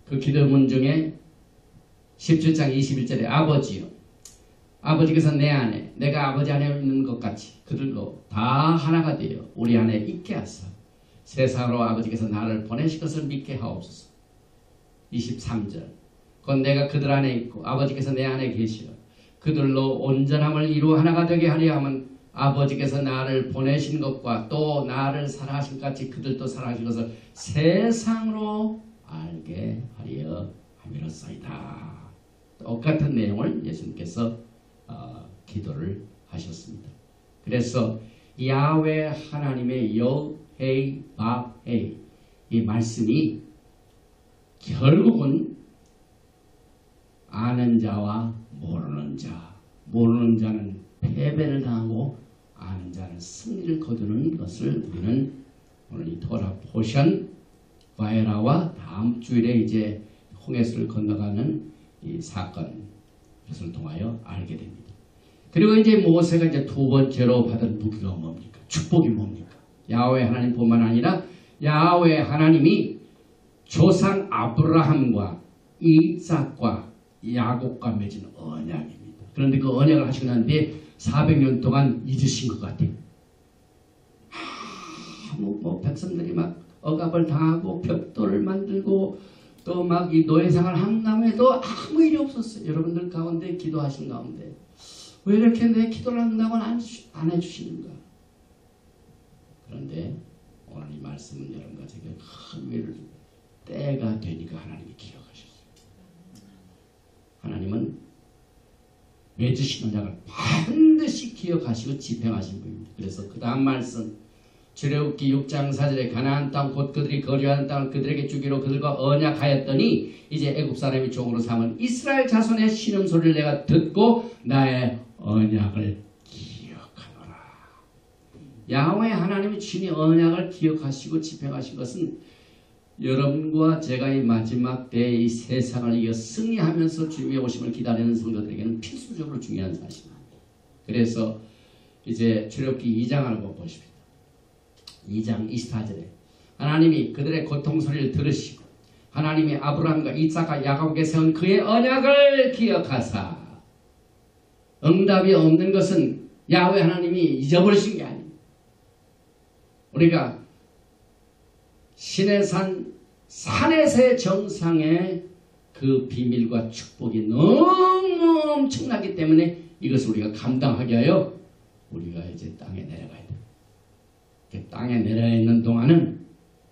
그 기도문 중에 17장 21절에 아버지요, 아버지께서 내 안에 내가 아버지 안에 있는 것 같이 그들로 다 하나가 되어 우리 안에 있게 하사 세상으로 아버지께서 나를 보내실 것을 믿게 하옵소서. 23절 곧 내가 그들 안에 있고 아버지께서 내 안에 계시어 그들로 온전함을 이루어 하나가 되게 하려 함은 아버지께서 나를 보내신 것과 또 나를 사랑하신 것 같이 그들도 사랑하신 것을 세상으로 알게 하려 함이로소이다. 똑같은 내용을 예수님께서 기도를 하셨습니다. 그래서 야훼 하나님의 여헤이 바헤이 이 말씀이 결국은 아는 자와 모르는 자, 모르는 자는 패배를 당하고 아는 자는 승리를 거두는 것을 우리는 오늘 이 토라 포션 바에라와 다음 주일에 이제 홍해수를 건너가는 이 사건, 것을 통하여 알게 됩니다. 그리고 이제 모세가 이제 두 번째로 받은 무기가 뭡니까? 축복이 뭡니까? 야훼 하나님뿐만 아니라 야훼 하나님이 조상 아브라함과 이삭과 야곱과 맺은 언약입니다. 그런데 그 언약을 하시고 난 뒤에 400년 동안 잊으신 것 같아요. 백성들이 막 억압을 당하고 벽돌을 만들고 또 막 이 노예생활 한다음에도 아무 일이 없었어요. 여러분들 가운데 기도하신 가운데 왜 이렇게 내 기도를 한다고는 안 해주시는가? 그런데 오늘 이 말씀은 여러분과 제게 큰 위를 때가 되니까 하나님이 기억하셨어요. 하나님은 맺으신 언약을 반드시 기억하시고 집행하신 분입니다. 그래서 그 다음 말씀 출애굽기 6장 4절에 가나안 땅 곧 그들이 거주하는 땅을 그들에게 주기로 그들과 언약하였더니 이제 애굽 사람이 종으로 삼은 이스라엘 자손의 신음소리를 내가 듣고 나의 언약을 기억하노라. 야훼 하나님이 친히 언약을 기억하시고 집행하신 것은 여러분과 제가 이 마지막 때에 이 세상을 이겨 승리하면서 주님의 오심을 기다리는 성도들에게는 필수적으로 중요한 사실입니다. 그래서 이제 출애굽기 2장 한번 보십시오. 2장 24절에 하나님이 그들의 고통소리를 들으시고 하나님이 아브라함과 이삭과 야곱에게 세운 그의 언약을 기억하사 응답이 없는 것은 야훼 하나님이 잊어버리신 게 아닙니다. 우리가 시내산 산에서의 정상의 그 비밀과 축복이 너무 엄청나기 때문에 이것을 우리가 감당하게 하여 우리가 이제 땅에 내려가야 됩니다. 땅에 내려있는 동안은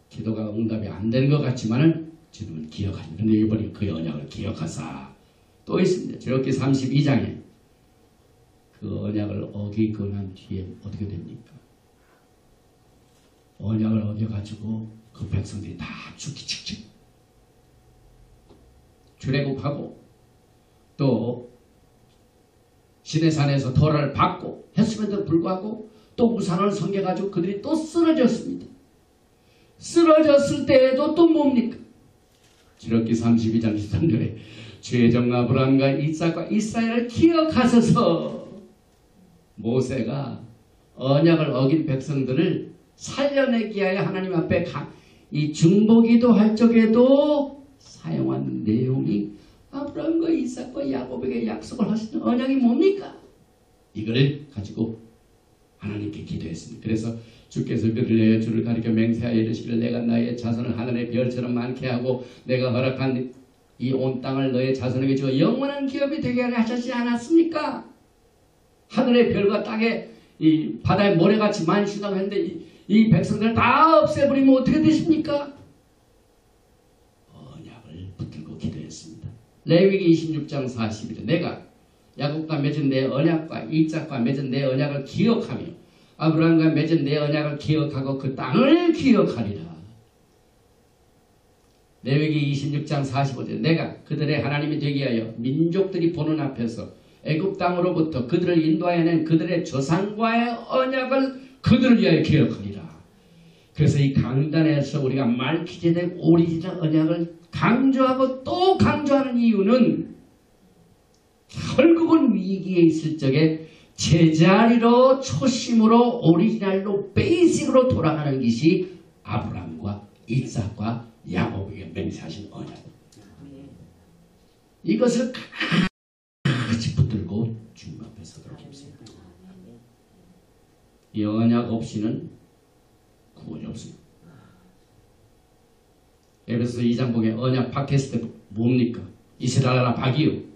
기도가 응답이 안 되는 것 같지만은 지금은 기억하십니다. 그런데 이번에 그 언약을 기억하사 또 있습니다. 출애굽기 32장에 그 언약을 어기고 난 뒤에 어떻게 됩니까? 언약을 어겨가지고 그 백성들이 다 죽기 직전 출애굽하고 또 시내산에서 토라를 받고 했음에도 불구하고 또 우산을 섬겨가지고 그들이 또 쓰러졌습니다. 쓰러졌을 때에도 또 뭡니까? 출애굽기 32장 13절에 주의 종 아브라함과 이삭과 이스라엘을 기억하셔서 모세가 언약을 어긴 백성들을 살려내기 위하여 하나님 앞에 이 중보기도 할 적에도 사용한 내용이 아브라함과 이삭과 야곱에게 약속을 하신 언약이 뭡니까? 이걸 가지고 하나님께 기도했습니다. 그래서 주께서 그를 내어 주를 가리켜 맹세하여 이르시기를 내가 나의 자손을 하늘의 별처럼 많게 하고 내가 허락한 이 온 땅을 너의 자손에게 주어 영원한 기업이 되게 하려 하셨지 않았습니까? 하늘의 별과 땅에 이 바다의 모래같이 많이 주다고 했는데 이 백성들을 다 없애버리면 어떻게 되십니까? 언약을 붙들고 기도했습니다. 레위기 26장 40일에 내가 야곱과 맺은 내 언약과 이삭과 맺은 내 언약을 기억하며 아브라함과 맺은 내 언약을 기억하고 그 땅을 기억하리라. 레위기 26장 45절 내가 그들의 하나님이 되게 하여 민족들이 보는 앞에서 애굽 땅으로부터 그들을 인도하여 낸 그들의 조상과의 언약을 그들을 위하여 기억하리라. 그래서 이 강단에서 우리가 말기제덱 오리지널 언약을 강조하고 또 강조하는 이유는 결국은 위기에 있을 적에 제자리로 초심으로 오리지널로 베이직으로 돌아가는 것이 아브라함과 이삭과 야곱에게 맹세하신 언약. 이것을 같이 붙들고 주님 앞에 서도록 합시다. 이 언약 없이는 구원이 없습니다. 에베소서 2장 보게 언약 팟캐스트 뭡니까? 이스라엘아 박이요.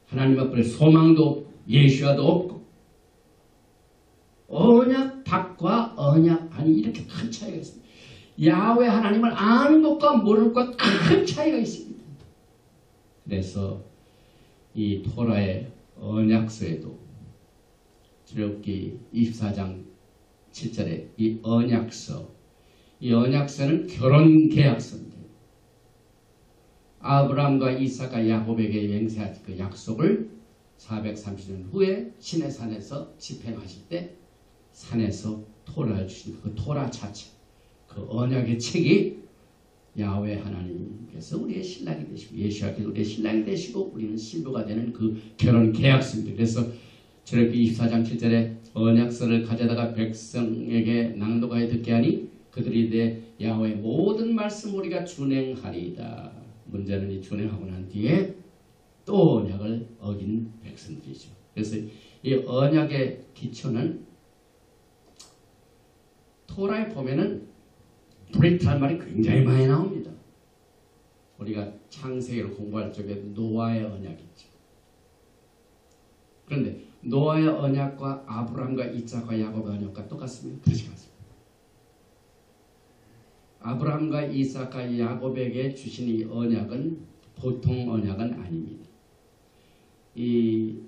하나님 앞에 소망도 예수와도 없고 언약 밖과 언약 안이 이렇게 큰 차이가 있습니다. 야훼 하나님을 아는 것과 모르는 것과 큰 차이가 있습니다. 그래서 이 토라의 언약서에도 출애굽기 24장 7절에 이 언약서는 결혼계약서입니다. 아브라함과 이삭과 야곱에게 맹세한 그 약속을 430년 후에 시내산에서 집행하실 때 산에서 토라를 주신 그 토라 자체, 그 언약의 책이 야훼 하나님께서 우리의 신랑이 되시고 예수께서 우리의 신랑이 되시고 우리는 신부가 되는 그 결혼 계약서입니다. 그래서 출애굽기 24장 7절에 언약서를 가져다가 백성에게 낭독하여 듣게 하니 그들이 내 야훼의 모든 말씀 우리가 준행하리이다. 문제는 이 준행하고 난 뒤에 또 언약을 어긴 백성들이죠. 그래서 이 언약의 기초는 토라에 보면은 브레이크란 말이 굉장히 많이 나옵니다. 우리가 창세기를 공부할 적에 노아의 언약이 있죠. 그런데 노아의 언약과 아브라함과 이삭과 야곱의 언약과 똑같습니다. 그렇지 않습니다. 아브라함과 이삭과 야곱에게 주신 이 언약은 보통 언약은 아닙니다. 이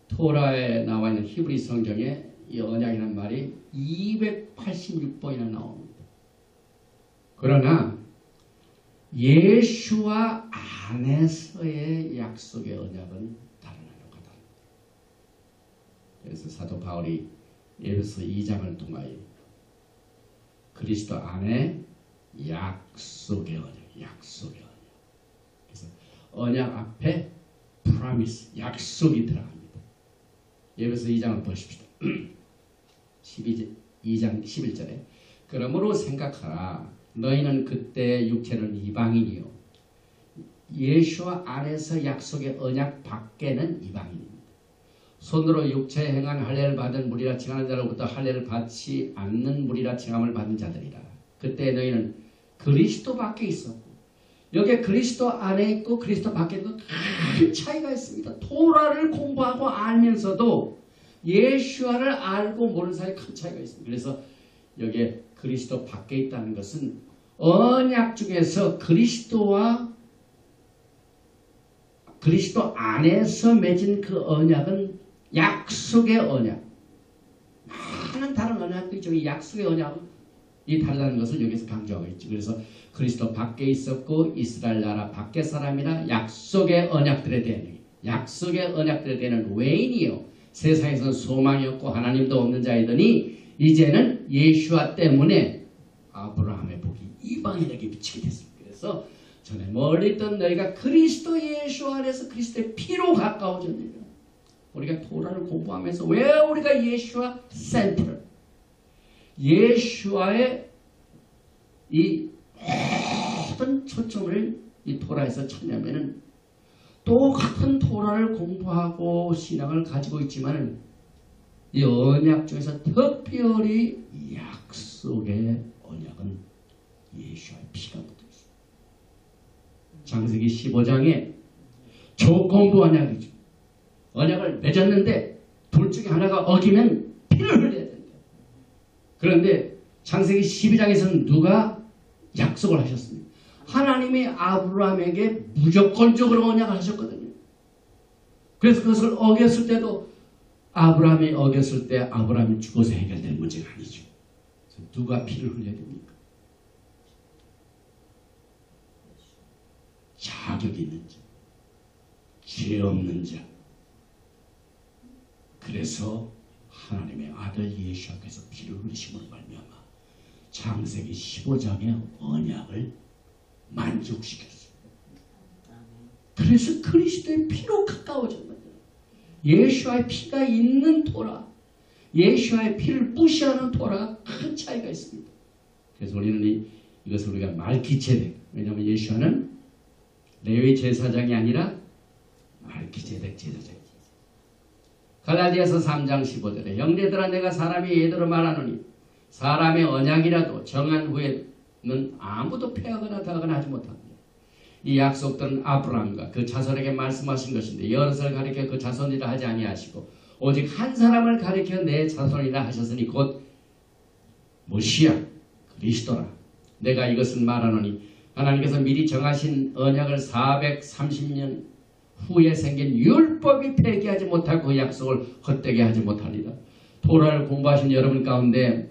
토라에 나와 있는 히브리 성경에 이 언약이라는 말이 286번이나 나옵니다. 그러나 예수와 안에서의 약속의 언약은 다른 언약과 다릅니다. 그래서 사도 바울이 에베소 2장을 통하여 그리스도 안에 약속의 언약, 약속의 언약. 그래서 언약 앞에 프라미스, 약속이 들어갑니다. 에베소 2장을 보십시다. 2장 11절에 그러므로 생각하라. 너희는 그때 육체는 이방인이요 예수와 안에서 약속의 언약 밖에는 이방인입니다. 손으로 육체에 행한 할례를 받은 무리라 칭하는 자로부터 할례를 받지 않는 무리라 칭함을 받은 자들이라. 그때 너희는 그리스도 밖에 있었고 여기에 그리스도 안에 있고 그리스도 밖에 있고 큰 차이가 있습니다. 토라를 공부하고 알면서도 예수와를 알고 모르는 사이에 큰 차이가 있습니다. 그래서 여기에 그리스도 밖에 있다는 것은 언약 중에서 그리스도와 그리스도 안에서 맺은 그 언약은 약속의 언약. 많은 다른 언약도 있죠. 이 약속의 언약이 다르다는 것을 여기서 강조하고 있죠. 그래서 그리스도 밖에 있었고 이스라엘 나라 밖의 사람이나 약속의 언약들에 대한 외인이요 세상에서는 소망이 없고 하나님도 없는 자이더니 이제는 예수와 때문에 아브라함의 복이 이방인에게 미치게 됐습니다. 그래서 전에 멀리 있던 너희가 그리스도 예수 안에서 그리스도의 피로 가까워졌느니라. 우리가 토라를 공부하면서 왜 우리가 예수와 센터를 예수와의 이 모든 초점을 이 토라에서 찾냐면은 똑같은 토라를 공부하고 신앙을 가지고 있지만 이 언약 중에서 특별히 약속의 언약은 예수의 피가 묻어 있습니다. 창세기 15장에 조건부 언약이죠. 언약을 맺었는데 둘 중에 하나가 어기면 피를 흘려야 된다. 그런데 창세기 12장에서는 누가 약속을 하셨습니다. 하나님이 아브라함에게 무조건적으로 언약을 하셨거든요. 그래서 그것을 어겼을 때도 아브라함이 어겼을 때 아브라함이 죽어서 해결될 문제가 아니죠. 누가 피를 흘려야 됩니까? 자격이 있는 자, 죄 없는 자. 그래서 하나님의 아들 예수 앞에서 피를 흘리심으로 말미암아 창세기 15장의 언약을 만족시켰어요. 그래서 그리스도의 피로 가까워진 거예요. 예수와의 피가 있는 토라, 예수와의 피를 무시하는 토라가 큰 차이가 있습니다. 그래서 우리는 이것을 우리가 말기체덱, 왜냐하면 예수와는 레위 제사장이 아니라 말기체덱 제사장이죠. 갈라디아서 3장 15절에 형제들아 내가 사람이 예대로 말하노니 사람의 언약이라도 정한 후에는 아무도 폐하거나 더하거나 하지 못합니다. 이 약속들은 아브라함과 그 자손에게 말씀하신 것인데 여럿을 가리켜 그 자손이라 하지 아니하시고 오직 한 사람을 가리켜 내 자손이라 하셨으니 곧 모시아 그리스도라. 내가 이것은 말하노니 하나님께서 미리 정하신 언약을 430년 후에 생긴 율법이 폐기하지 못하고 그 약속을 헛되게 하지 못하리라. 토라를 공부하신 여러분 가운데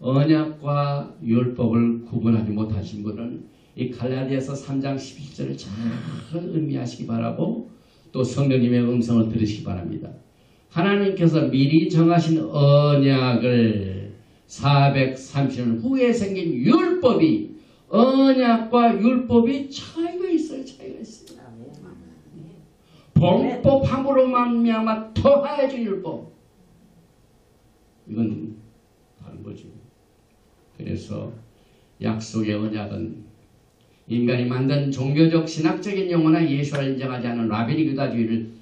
언약과 율법을 구분하지 못하신 분은 이 갈라디아서 3장 11절을 잘 의미하시기 바라고 또 성령님의 음성을 들으시기 바랍니다. 하나님께서 미리 정하신 언약을 430년 후에 생긴 율법이 언약과 율법이 차이가 있어요. 범법함으로 말미암아 더하여진 율법. 이건 다른 거죠. 그래서 약속의 언약은 인간이 만든 종교적 신학적인 용어나 예수를 인정하지 않은 라비닉 유다주의를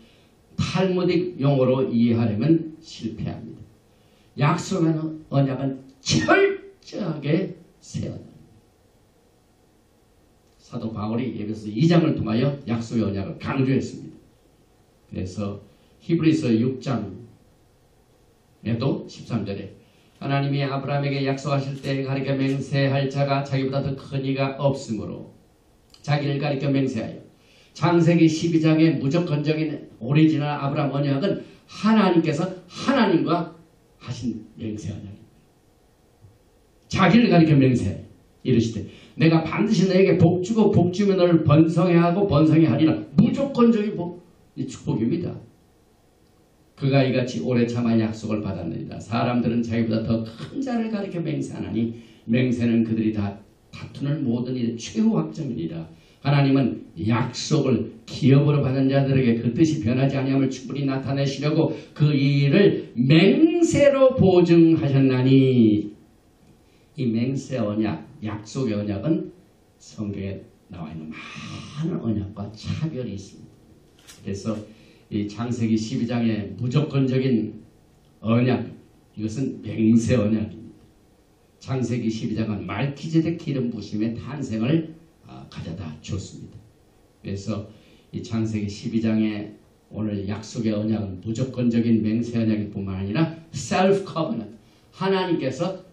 탈무딕 용어로 이해하려면 실패합니다. 약속의 언약은 철저하게 새 언약. 사도 바울이 에베소 2장을 통하여 약속의 언약을 강조했습니다. 그래서 히브리서 6장에도 13절에 하나님이 아브라함에게 약속하실 때 가리켜 맹세할 자가 자기보다 더 큰 이가 없으므로 자기를 가리켜 맹세하여 창세기 12장의 무조건적인 오리지널 아브라함 언약은 하나님께서 하나님과 하신 맹세 언약입니다. 자기를 가리켜 맹세하여 이르시되 내가 반드시 너에게 복주고 복주면 너를 번성해 하고 번성해 하리라. 무조건적인 축복입니다. 그가 이같이 오래 참아 약속을 받았느니라. 사람들은 자기보다 더 큰 자를 가리켜 맹세하나니 맹세는 그들이 다 다투는 모든 일의 최후 확정이니라. 하나님은 약속을 기업으로 받은 자들에게 그 뜻이 변하지 아니함을 충분히 나타내시려고 그 일을 맹세로 보증하셨나니 이 맹세 언약, 약속의 언약은 성경에 나와 있는 많은 언약과 차별이 있습니다. 그래서 이 창세기 12장의 무조건적인 언약, 이것은 맹세 언약입니다. 창세기 12장은 말키제덱 기름 부심의 탄생을 가져다 줬습니다. 그래서 이 창세기 12장의 오늘 약속의 언약은 무조건적인 맹세 언약일 뿐만 아니라 self covenant,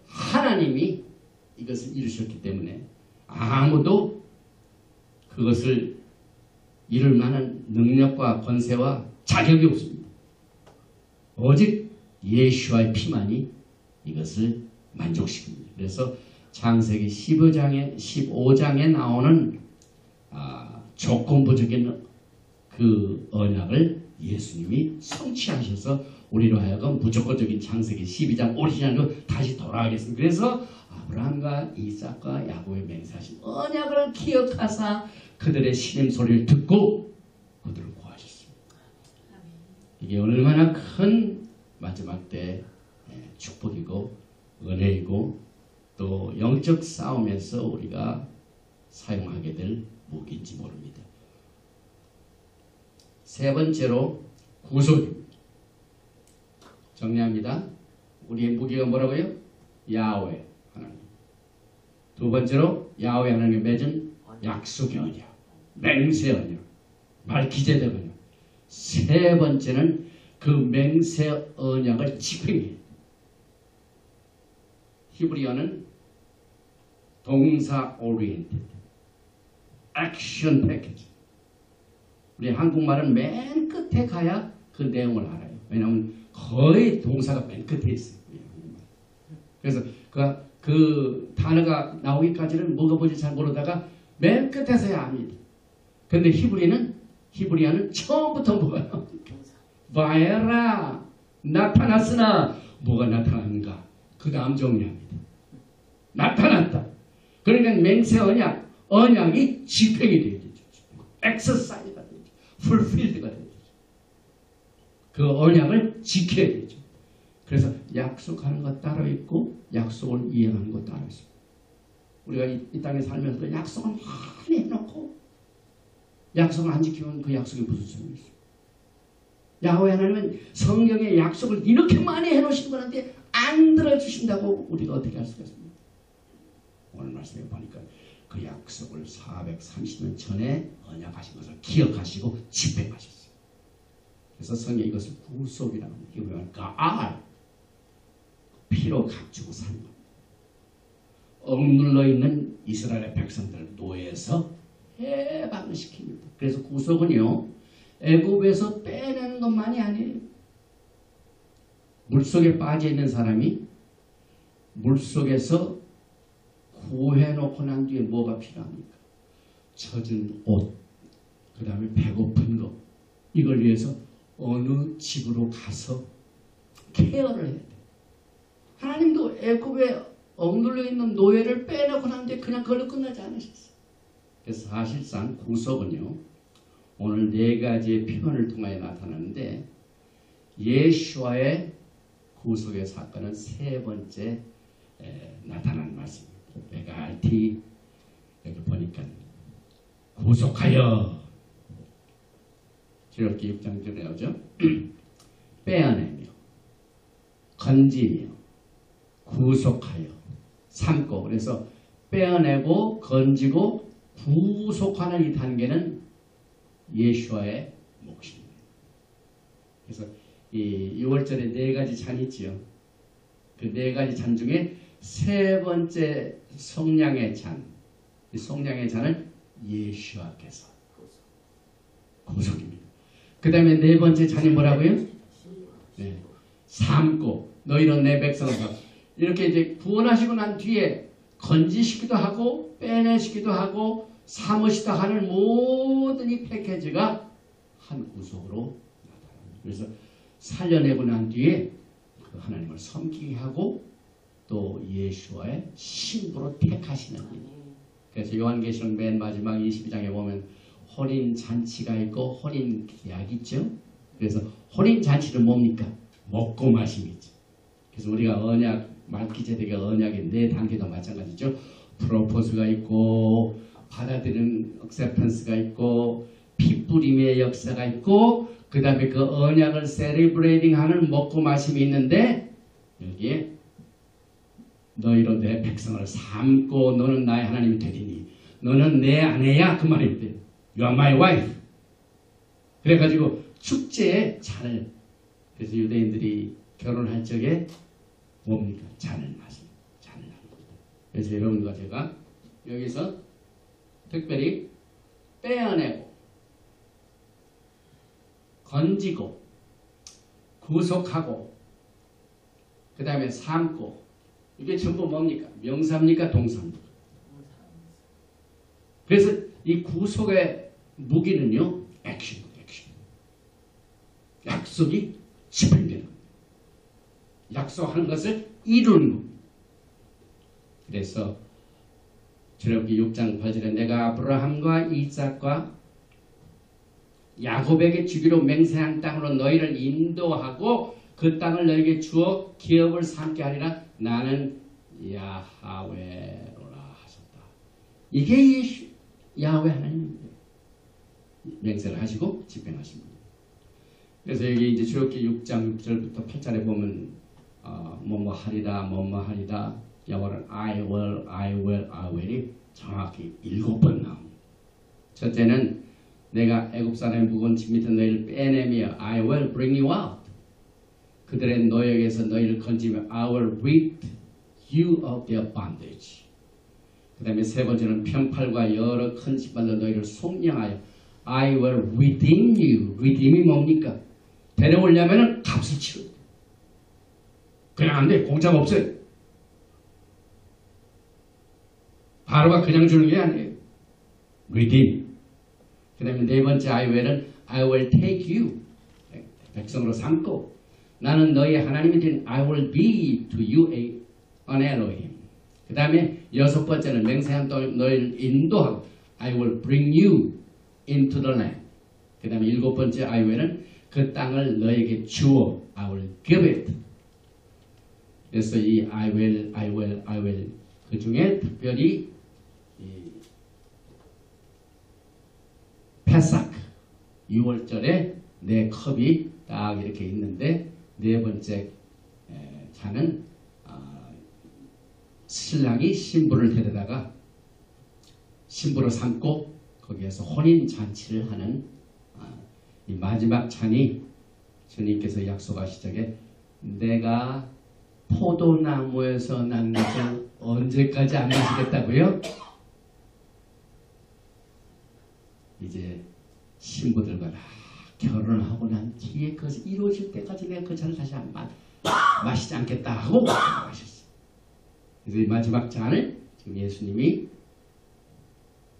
하나님이 이것을 이루셨기 때문에 아무도 그것을 이룰 만한 능력과 권세와 자격이 없습니다. 오직 예수와의 피만이 이것을 만족시킵니다. 그래서 창세기 15장에 나오는 조건부적인 그 언약을 예수님이 성취하셔서 우리로 하여금 무조건적인 창세기 12장 오리지널로 다시 돌아가겠습니다. 그래서 아브라함과 이삭과 야곱의 맹세하신 언약을 기억하사 그들의 신음 소리를 듣고 그들을 구하셨습니다. 이게 얼마나 큰 마지막 때 축복이고 은혜이고 또 영적 싸움에서 우리가 사용하게 될 무기인지 모릅니다. 세 번째로 구속입니다. 정리합니다. 우리의 무기가 뭐라고요? 야훼 하나님. 두 번째로 야훼 하나님의 맺은 약속의 언약, 맹세 언약, 말기제덱 언약. 세 번째는 그 맹세 언약을 집행해요. 히브리어는 동사 오리엔티드, 액션 패키지. 우리 한국말은 맨 끝에 가야 그 내용을 알아요. 왜냐하면 거의 동사가 맨 끝에 있어요. 그래서 그 단어가 나오기까지는 뭐가 뭔지 잘 모르다가 맨 끝에서야 압니다. 그런데 히브리어는 처음부터 뭐가요? 바에라 나타났으나 뭐가 나타났는가? 그 다음 정리합니다. 나타났다. 그러니까 맹세 언약이 집행이 되어야 되죠. 엑서사이즈가 되죠. 풀필드가 되죠. 그 언약을 지켜야 되죠. 그래서 약속하는 것 따로 있고 약속을 이행하는 것 따로 있습니다. 우리가 이 땅에 살면서 약속을 많이 해놓고 약속을 안 지키면 그 약속이 무슨 소용이 있어요? 야훼 하나님은 성경에 약속을 이렇게 많이 해놓으신 분한테 안 들어주신다고 우리가 어떻게 할 수가 있습니까? 오늘 말씀에 보니까 그 약속을 430년 전에 언약하신 것을 기억하시고 집행하셨어요. 그래서 성경에 이것을 구속이라고 합니다. 이게 뭐냐면 피로 감추고 사는 겁니다. 억눌러 있는 이스라엘의 백성들을 노예에서 해방시킵니다. 그래서 구속은요, 애굽에서 빼내는 것만이 아니에요. 물속에 빠져있는 사람이 물속에서 구해놓고 난 뒤에 뭐가 필요합니까? 젖은 옷, 그 다음에 배고픈 것, 이걸 위해서 어느 집으로 가서 케어를 해야 돼요. 하나님도 애굽에 억눌려 있는 노예를 빼내고 나는데 그냥 그걸로 끝나지 않으셨어요. 그래서 사실상 구속은요, 오늘 네 가지의 표현을 통하여 나타나는데 예수와의 구속의 사건은 세 번째 나타난 말씀입니다. 메갈티 여기 보니까 구속하여 출애굽기 6장 전에 나오죠. 빼어내며 건지며 구속하여 삼고, 그래서 빼어내고 건지고 구속하는 이 단계는 예수와의 몫입니다. 그래서 이 6월절에 네 가지 잔이 있지요. 그 네 가지 잔 중에 세 번째 성량의 잔, 이 성량의 잔은 예수와께서 구속입니다. 그 다음에 네 번째 잔이 뭐라고요? 네. 삼고 너희는 내 백성을 이렇게 이제 구원하시고 난 뒤에 건지시기도 하고 빼내시기도 하고 삼으시다 하는 모든 이 패키지가 한 구속으로 나타납니다. 그래서 살려내고 난 뒤에 그 하나님을 섬기게 하고 또 예수와의 신부로 택하시는 일. 그래서 요한계시록 맨 마지막 22장에 보면 혼인잔치가 있고 혼인계약이 있죠. 그래서 혼인잔치는 뭡니까? 먹고 마심이죠. 그래서 우리가 언약, 말기제덱의 언약의 네 단계도 마찬가지죠. 프로포즈가 있고 받아들이는 액셉턴스가 있고 피 뿌림의 역사가 있고 그 다음에 그 언약을 세리브레이팅하는 먹고 마심이 있는데 여기에 너희로 내 백성을 삼고 너는 나의 하나님이 되리니 너는 내 아내야 그 말입니다. You are my wife. 그래가지고 축제에 잔을, 그래서 유대인들이 결혼할 적에 뭡니까? 잔을 마십니다. 잔을 합니다. 그래서 여러분과 제가 여기서 특별히 빼어내고 건지고 구속하고 그 다음에 삼고, 이게 전부 뭡니까? 명사입니까? 동사입니까? 그래서 이 구속의 무기는요, 액션. 약속이 집행되는 겁니다. 약속한 것을 이루는 겁니다. 그래서 출애굽기 6장 8절에 내가 아브라함과 이삭과 야곱에게 주기로 맹세한 땅으로 너희를 인도하고 그 땅을 너희에게 주어 기업을 삼게 하리라. 나는 야하웨로라 하셨다. 이게 예수 야훼 하나님입니다. 맹세를 하시고 집행하신 겁니다. 그래서 여기 이제 출애굽기 6장 6절부터 8절에 보면 뭐뭐 하리다 여호와는 I will이 정확히 7번 나옵니다. 첫째는 내가 애굽 사람의 묵은 집 밑에 너희를 빼내며 I will bring you out. 그들의 노역에서 너희를 건지며 I will rid you of their bondage. 그 다음에 세 번째는 편팔과 여러 큰 신발로 너희를 속량하여 I will redeem you. redeem이 뭡니까? 데려오려면 값을 치르. 그냥 안 돼. 공짜가 없어요. 바로가 그냥 주는 게 아니에요. redeem. 그 다음에 네 번째 I will은 I will take you. 백성으로 삼고 나는 너희 하나님이 된 I will be to you an Elohim. 그 다음에 여섯 번째는 맹세한 너희를 인도하고 I will bring you into the land. 그 다음에 일곱 번째 I will은 그 땅을 너에게 주어 I will give it. 그래서 이 I will 그 중에 특별히 페삭 6월절에 내 컵이 딱 이렇게 있는데 네 번째 잔은 신랑이 신부를 데려다가 신부로 삼고 거기에서 혼인잔치를 하는 이 마지막 잔이 주님께서 약속하시적에 내가 포도나무에서 난 것을 언제까지 안 마시겠다고요? 이제 신부들과 다 결혼하고 난 뒤에 그것이 이루어질 때까지 내가 그 잔을 다시 안 마시지 않겠다 하고 마셨어요. 그래서 이 마지막 잔을 지금 예수님이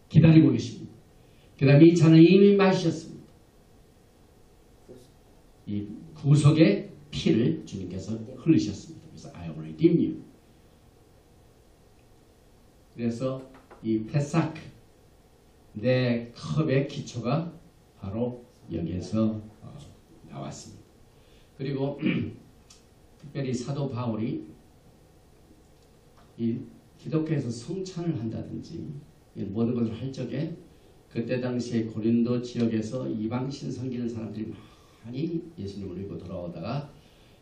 기다리고 계십니다. 그 다음에 이 잔을 이미 마셨습니다. 이 구속의 피를 주님께서 흘리셨습니다. 그래서 I will redeem you. 그래서 이 페사크 내 컵의 기초가 바로 여기에서 나왔습니다. 그리고 특별히 사도 바울이 이 기독교에서 성찬을 한다든지 모든 것을 할 적에 그때 당시에 고린도 지역에서 이방신 섬기는 사람들이 많이 예수님을 믿고 돌아오다가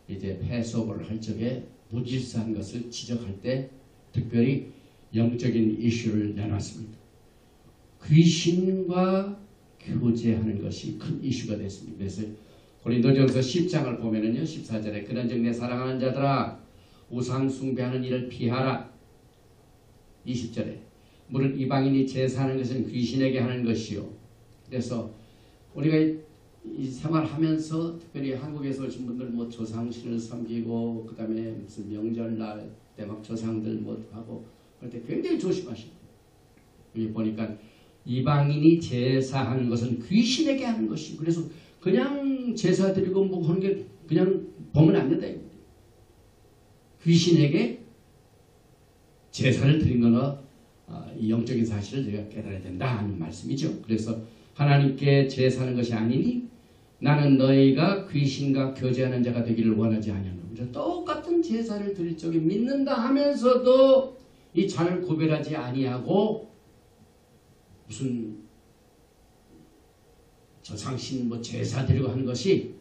이제 패스오버를 할 적에 무질서한 것을 지적할 때 특별히 영적인 이슈를 내놨습니다. 귀신과 교제하는 것이 큰 이슈가 됐습니다. 그래서 고린도전서 10장을 보면은요, 14절에 그런즉 내 사랑하는 자들아 우상 숭배하는 일을 피하라. 20절에 물은 이방인이 제사하는 것은 귀신에게 하는 것이요. 그래서 우리가 이 생활하면서 특별히 한국에서 오신 분들 뭐 조상신을 섬기고 그 다음에 무슨 명절날 때 막 조상들 뭐 하고 할 때 굉장히 조심하시고 여기 보니까 이방인이 제사하는 것은 귀신에게 하는 것이 그래서 그냥 제사 드리고 뭐 하는 게 그냥 보면 안 된다. 귀신에게 제사를 드린 거나 이 영적인 사실을 우리가 깨달아야 된다 하는 말씀이죠. 그래서 하나님께 제사하는 것이 아니니 나는 너희가 귀신과 교제하는 자가 되기를 원하지 아니하노라. 똑같은 제사를 드릴 적에 믿는다 하면서도 이 잔을 구별하지 아니하고 무슨 조상신 뭐 제사 드리고 하는 것이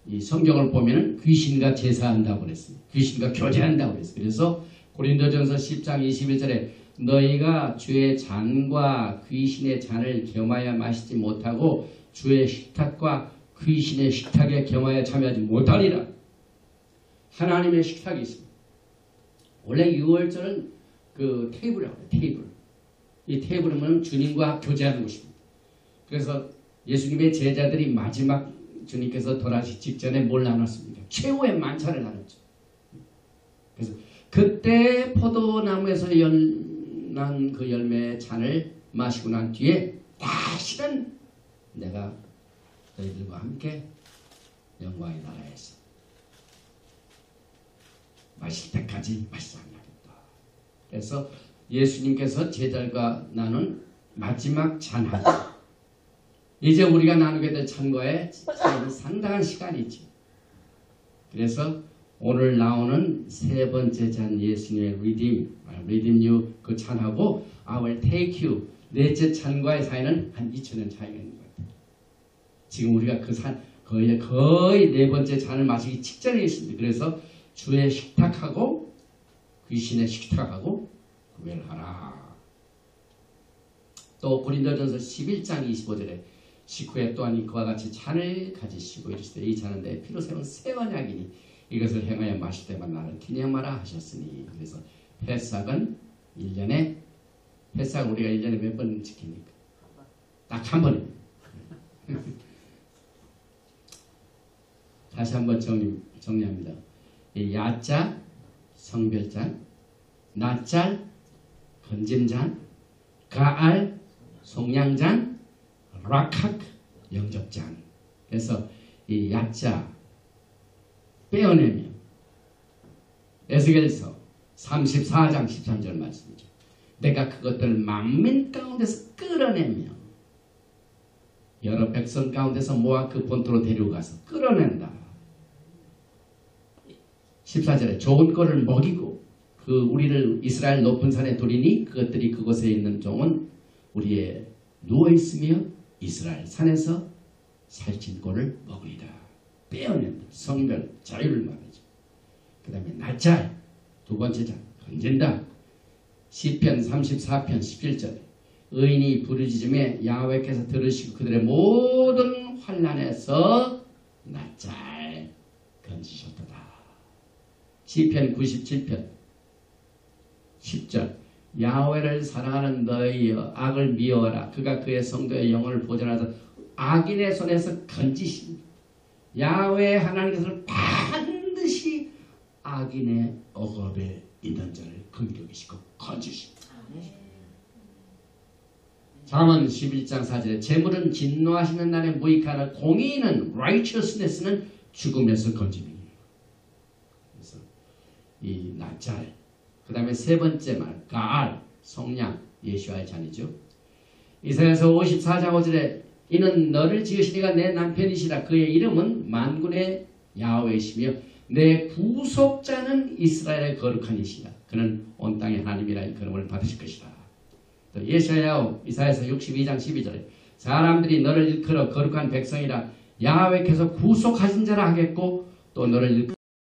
이 성경을 보면은 귀신과 제사한다고 그랬습니다. 귀신과 교제한다고 그랬어요. 그래서 고린도전서 10장 21절에 너희가 주의 잔과 귀신의 잔을 겸하여 마시지 못하고 주의 식탁과 귀신의 식탁에 겸하여 참여하지 못하리라. 하나님의 식탁이 있습니다. 원래 유월절은 그 테이블이라고 해요. 테이블. 이 테이블은 주님과 교제하는 곳입니다. 그래서 예수님의 제자들이 마지막 주님께서 돌아가시 직전에 뭘 나눴습니까? 최후의 만찬을 나눴죠. 그래서 그때 포도나무에서 난 그 열매의 잔을 마시고 난 뒤에 다시는 내가 너희들과 함께 영광의 나라에서 마실 때까지 마시지 않겠다. 그래서 예수님께서 제자들과 나눈 마지막 잔하고 이제 우리가 나누게 될 잔과의 상당한 시간이지. 그래서 오늘 나오는 세 번째 잔 예수님의 Redeem You 그 잔하고 I will take you 넷째 잔과의 사이는 한 2000년 차이가 있는 것 같아요. 지금 우리가 그 산 거의 네 번째 잔을 마시기 직전에 있습니다. 그래서 주의 식탁하고 귀신의 식탁하고 구별하라. 또 고린도전서 11장 25절에 식후에 또한 그와 같이 잔을 가지시고 이르시되 이 잔은 내 피로 세운 새 언약이니 이것을 행하여 마실 때만 나를 기념하라 하셨으니. 그래서 패삭은 1년에 패삭 우리가 1년에 몇 번 지킵니까? 딱 한 번입니다. 다시 한번 정리합니다. 이 야자 성별잔, 나짤 건짐잔, 가알 속량잔, 라칵 영접잔. 그래서 이 야자 빼어내며 에스겔서 34장 13절 말씀이죠. 내가 그것들을 만민 가운데서 끌어내며 여러 백성 가운데서 모아 그 본토로 데리고 가서 끌어낸다. 14절에 좋은 꼴을 먹이고 그 우리를 이스라엘 높은 산에 두리니 그것들이 그곳에 있는 종은 우리의 누워있으며 이스라엘 산에서 살찐 꼴을 먹으리라. 빼어낸다. 성별 자유를 말하죠. 그 다음에 날짤 두 번째 장 건진다. 시편 34편 11절에 의인이 부르짖음에 야훼께서 들으시고 그들의 모든 환난에서 날짤 건지셨도다. 시편 97편 10절 야훼를 사랑하는 너희여 악을 미워하라. 그가 그의 성도의 영혼을 보존하사 악인의 손에서 건지십니다. 야훼 하나님께서는 반드시 악인의 억압에 있는 자를 긍휼히시고 건지십니다. 잠언 11장 4절에 재물은 진노하시는 날에 무익하나 공의는 righteousness는 죽음에서 건집니다. 그래서 이 나짤 그 다음에 세 번째 말 가알 성량 예수와의 잔이죠. 이사야서 54장 5절에 이는 너를 지으시니가 내 남편이시라. 그의 이름은 만군의 야훼이시며 내 구속자는 이스라엘의 거룩한 이시라. 그는 온 땅의 하나님이라 이 그름을 받으실 것이다. 또 이사야서 62장 12절에 사람들이 너를 일컬어 거룩한 백성이라 야훼께서 구속하신 자라 하겠고 또 너를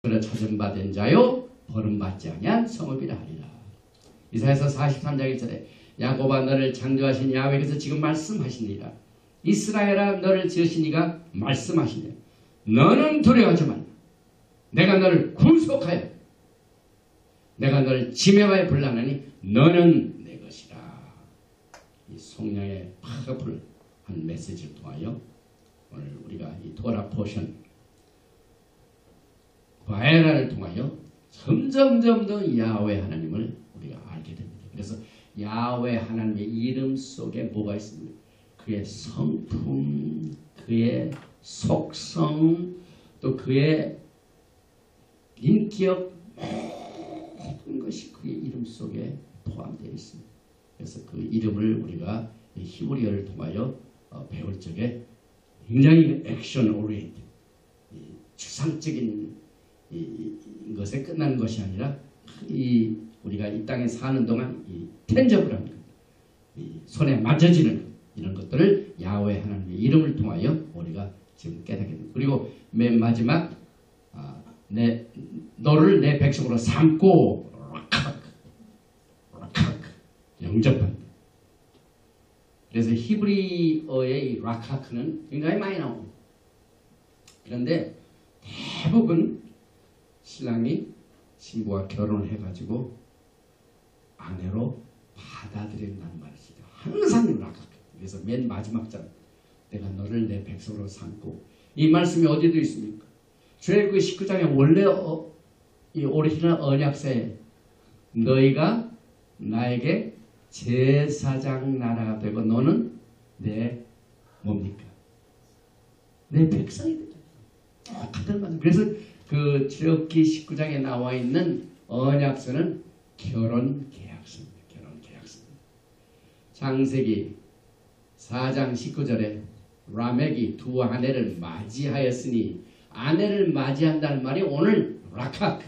일컬어 찾음받은 자요 버림받지 아니한 성읍이라 하리라. 이사야서 43장 1절에 야곱아 너를 창조하신 야훼께서 지금 말씀하시니라. 이스라엘아 너를 지으시니가 말씀하시니 너는 두려워하지 말라. 내가 너를 구속하여 내가 너를 지명하여 불러내니 너는 내 것이라. 이 성령의 파워풀한 메시지를 통하여 오늘 우리가 이 토라 포션 바에라를 통하여 점점 더 야훼 하나님을 우리가 알게 됩니다. 그래서 야훼 하나님의 이름 속에 뭐가 있습니까? 그의 성품, 그의 속성, 또 그의 인격 모든 것이 그의 이름 속에 포함되어 있습니다. 그래서 그 이름을 우리가 히브리어를 통하여 배울 적에 굉장히 액션 오리엔트, 추상적인 것에 끝나는 것이 아니라 우리가 이 땅에 사는 동안 텐저블한 것, 손에 맞아지는 것, 이런 것들을 야훼 하나님의 이름을 통하여 우리가 지금 깨닫게 됩니다. 그리고 맨 마지막 너를 내 백성으로 삼고 라카크 영접한다. 그래서 히브리어의 라카크는 굉장히 많이 나옵니다. 그런데 대부분 신랑이 신부와 결혼을 해가지고 아내로 받아들인다는 말이죠. 항상 라카크. 그래서 맨 마지막 장 내가 너를 내 백성으로 삼고 이 말씀이 어디도 있습니까? 출애굽기 19장에 원래 이 오리지널 언약서에 너희가 나에게 제사장 나라가 되고 너는 내 뭡니까? 내 백성이 되잖아. 똑같은 말. 그래서 그 출애굽기 19장에 나와 있는 언약서는 결혼 계약서입니다. 결혼 계약서입니다. 창세기 4장 19절에 라멕이 두 아내를 맞이하였으니 아내를 맞이한다는 말이 오늘 라카크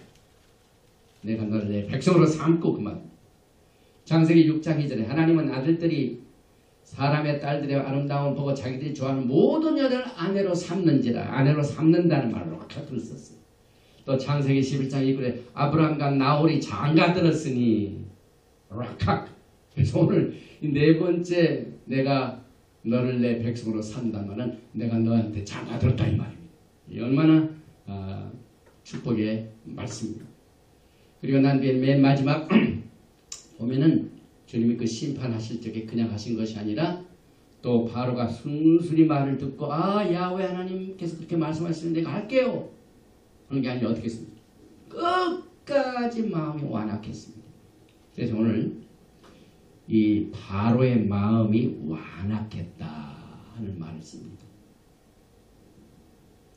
내가 너를 내 백성으로 삼고 그 말. 창세기 6장 2절에 하나님은 아들들이 사람의 딸들의 아름다움을 보고 자기들이 좋아하는 모든 여자를 아내로 삼는지라. 아내로 삼는다는 말로 라카크를 썼어요. 또 창세기 11장 2절에 아브라함과 나홀이 장가 들었으니 라카크. 그래서 오늘 이 네 번째 내가 너를 내 백성으로 산다면은 내가 너한테 장가 들었다 이 말입니다. 이 얼마나 축복의 말씀입니다. 그리고 난 뒤에 맨 마지막 보면은 주님이 그 심판하실 적에 그냥 하신 것이 아니라 또 바로가 순순히 말을 듣고 야훼 하나님께서 그렇게 말씀하시는 내가 할게요 하는 게 아니라 어떻게 했습니까? 끝까지 마음이 완악했습니다. 그래서 오늘 이 바로의 마음이 완악했다 하는 말을 씁니다.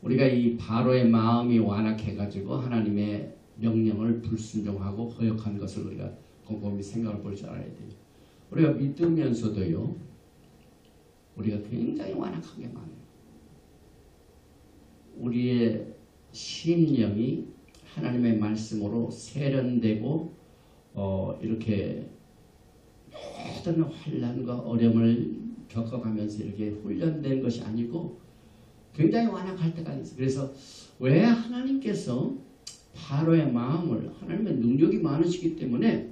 우리가 이 바로의 마음이 완악해가지고 하나님의 명령을 불순종하고 거역한 것을 우리가 곰곰이 생각을 볼 줄 알아야 돼요. 우리가 믿으면서도요, 우리가 굉장히 완악한 게 많아요. 우리의 심령이 하나님의 말씀으로 세련되고 이렇게 모든 환난과 어려움을 겪어가면서 이렇게 훈련된 것이 아니고 굉장히 완악할 때가 있어요. 그래서 왜 하나님께서 바로의 마음을, 하나님의 능력이 많으시기 때문에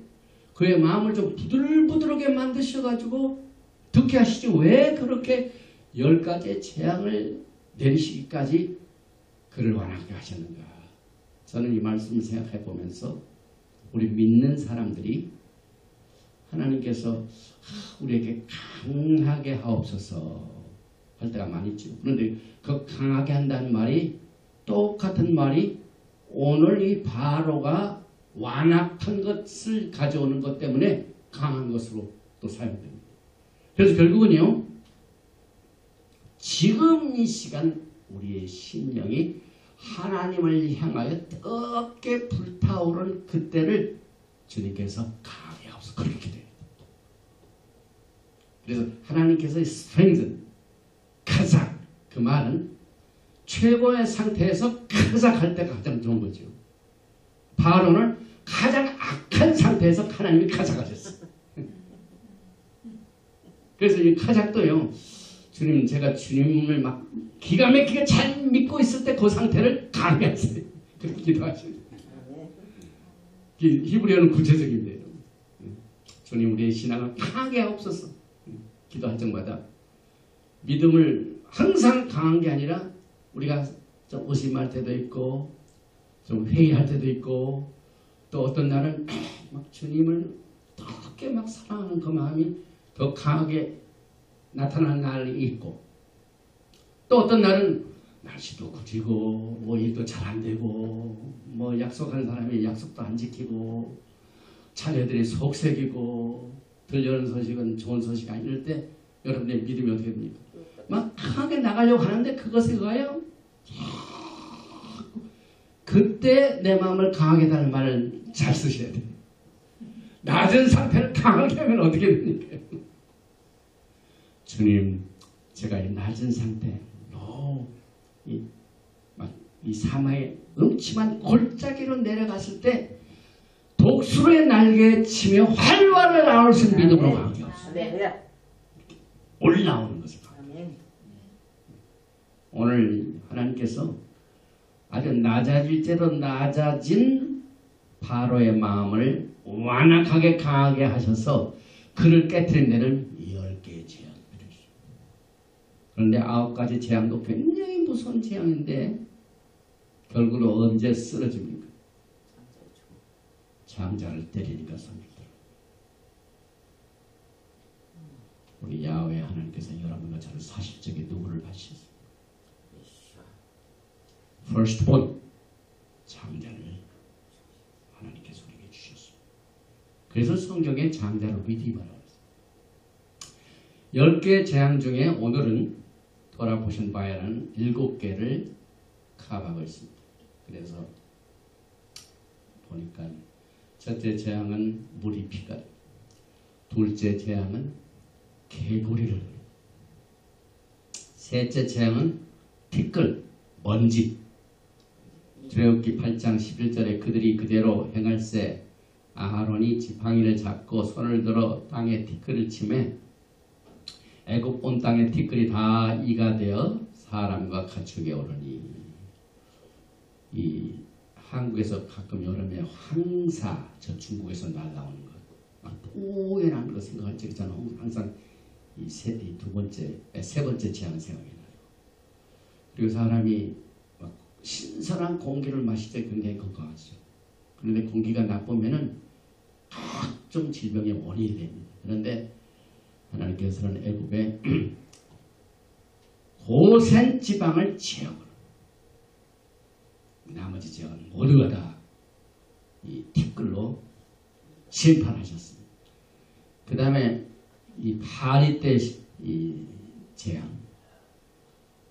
그의 마음을 좀 부들부들하게 만드셔가지고 듣게 하시지 왜 그렇게 10가지의 재앙을 내리시기까지 그를 완악하게 하셨는가. 저는 이 말씀을 생각해 보면서 우리 믿는 사람들이 하나님께서 우리에게 강하게 하옵소서 할 때가 많이 있죠. 그런데 그 강하게 한다는 말이 똑같은 말이 오늘 이 바로가 완악한 것을 가져오는 것 때문에 강한 것으로 또 사용됩니다. 그래서 결국은요, 지금 이 시간 우리의 심령이 하나님을 향하여 뜨겁게 불타오른 그때를 주님께서 강하게 하옵소서 그렇게 돼요. 그래서 하나님께서 strengthen, 가작, 그 말은 최고의 상태에서 가작할 때가 가장 좋은 거죠. 바로는 가장 악한 상태에서 하나님이 가작하셨어요. 그래서 이 가작도요, 주님, 제가 주님을 막 기가 막히게 잘 믿고 있을 때 그 상태를 강하게 하세요. 그렇게 기도하십니다. 히브리어는 구체적인데요. 주님, 우리의 신앙을 강하게 하옵소서. 기도할 적마다 믿음을 항상 강한 게 아니라 우리가 좀 의심할 때도 있고 좀 회의할 때도 있고 또 어떤 날은 막 주님을 더 크게 막 사랑하는 그 마음이 더 강하게 나타나는 날이 있고 또 어떤 날은 날씨도 구지고 뭐 일도 잘 안 되고 뭐 약속한 사람이 약속도 안 지키고 자녀들이 속색이고 들려오는 소식은 좋은 소식 아닐 때 여러분의 믿음이 어떻게 됩니까? 막 강하게 나가려고 하는데 그것에 의하여 그때 내 마음을 강하게 다는 말을 잘 쓰셔야 돼요. 낮은 상태를 강하게 하면 어떻게 됩니까? 주님, 제가 이 낮은 상태, 이 사마의 음침한 골짜기로 내려갔을 때 독수리의 날개에 치며 활활을 나올 수 있는 믿음으로 강하게 하옵소서. 올라오는 것을 강하게. 오늘 하나님께서 아주 낮아질대로 낮아진 바로의 마음을 완악하게 강하게 하셔서 그를 깨트린 데는 10개의 재앙을 주십니다. 그런데 9가지 재앙도 굉장히 무서운 재앙인데 결국은 언제 쓰러집니까? 장자를 때리니까 손을 들어. 우리 야훼 하나님께서 여러분과 저를 사실적인 누구를 받으셨습니까? firstborn 장자를 하나님께서 우리에게 주셨습니다. 그래서 성경에 장자를 리디버라고 했습니다. 10개의 재앙 중에 오늘은 돌아보신 바에는 7개를 커버하고 있습니다. 그래서 보니까 첫째 재앙은 물이 피가, 둘째 재앙은 개구리를, 셋째 재앙은 티끌, 먼지. 출애굽기 8장 11절에 그들이 그대로 행할세 아하론이 지팡이를 잡고 손을 들어 땅에 티끌을 치매 애굽 온 땅의 티끌이 다 이가 되어 사람과 가축에 오르니. 이 한국에서 가끔 여름에 황사, 저 중국에서 날라오는 것, 막 뽀얀한 거 생각할 적 있잖아. 항상 세 번째 재앙 생각이 나요. 그리고 사람이 막 신선한 공기를 마실 때 굉장히 건강하죠. 그런데 공기가 나쁘면은 각종 질병의 원인이 됩니다. 그런데 하나님께서는 애굽에 고센 지방을 제어하고 나머지 지역은 모두가 다 이 티끌로 심판하셨습니다. 그 다음에 이 파리 때 이 재앙.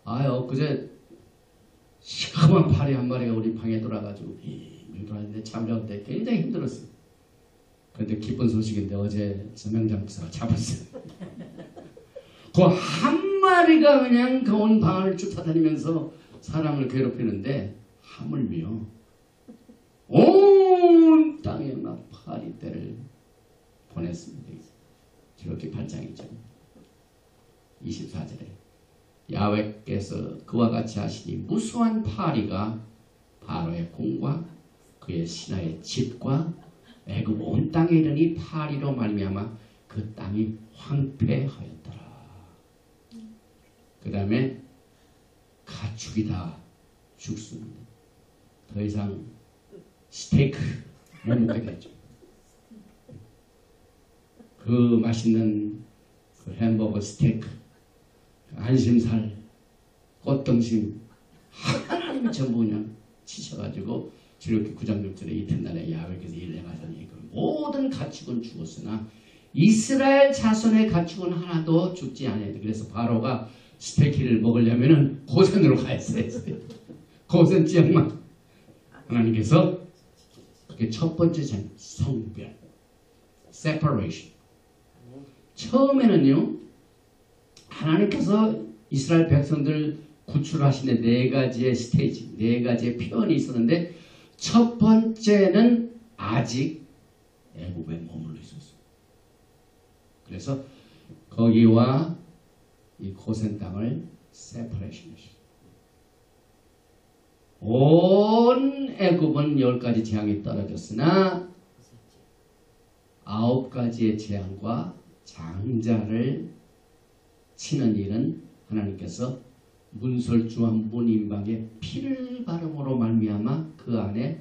엊그제 시커먼 파리 한 마리가 우리 방에 돌아가지고 돌아왔는데 잠자고 때 굉장히 힘들었어요. 그런데 기쁜 소식인데 어제 서명장 목사가 잡았어요. 그 한 마리가 그냥 그 온 방을 쭉 다니면서 사람을 괴롭히는데 하물며 온 땅에 막 파리떼를 보냈습니다. 출애굽기 8장이죠. 24절에 야훼께서 그와 같이 하시니 무수한 파리가 바로의 궁과 그의 신하의 집과 애굽 온 땅에 이르니 파리로 말미암아 그 땅이 황폐하였더라. 그 다음에 가축이 다 죽습니다. 더 이상 스테이크 못 먹게 되죠. 그 맛있는 그 햄버거 스테이크, 안심살, 꽃등심 하나님이 전부 그냥 치셔가지고 출애굽기 9장 6절에 이튿날에 야훼께서 일을 행하더니 그 모든 가축은 죽었으나 이스라엘 자손의 가축은 하나도 죽지 않았다. 그래서 바로가 스테이크를 먹으려면은 고센으로 가야 했어요. 고센 지역만. 하나님께서 그게 첫 번째 성별, separation. 처음에는요, 하나님께서 이스라엘 백성들 구출하시는 네 가지의 스테이지, 네 가지의 표현이 있었는데 첫 번째는 아직 애굽에 머물러 있었어요. 그래서 거기와 이 고센 땅을 세퍼레이션 했어요. 온 애굽은 10가지 재앙이 떨어졌으나 9가지의 재앙과 장자를 치는 일은 하나님께서 문설주와 문인방에 피를 바름으로 말미암아 그 안에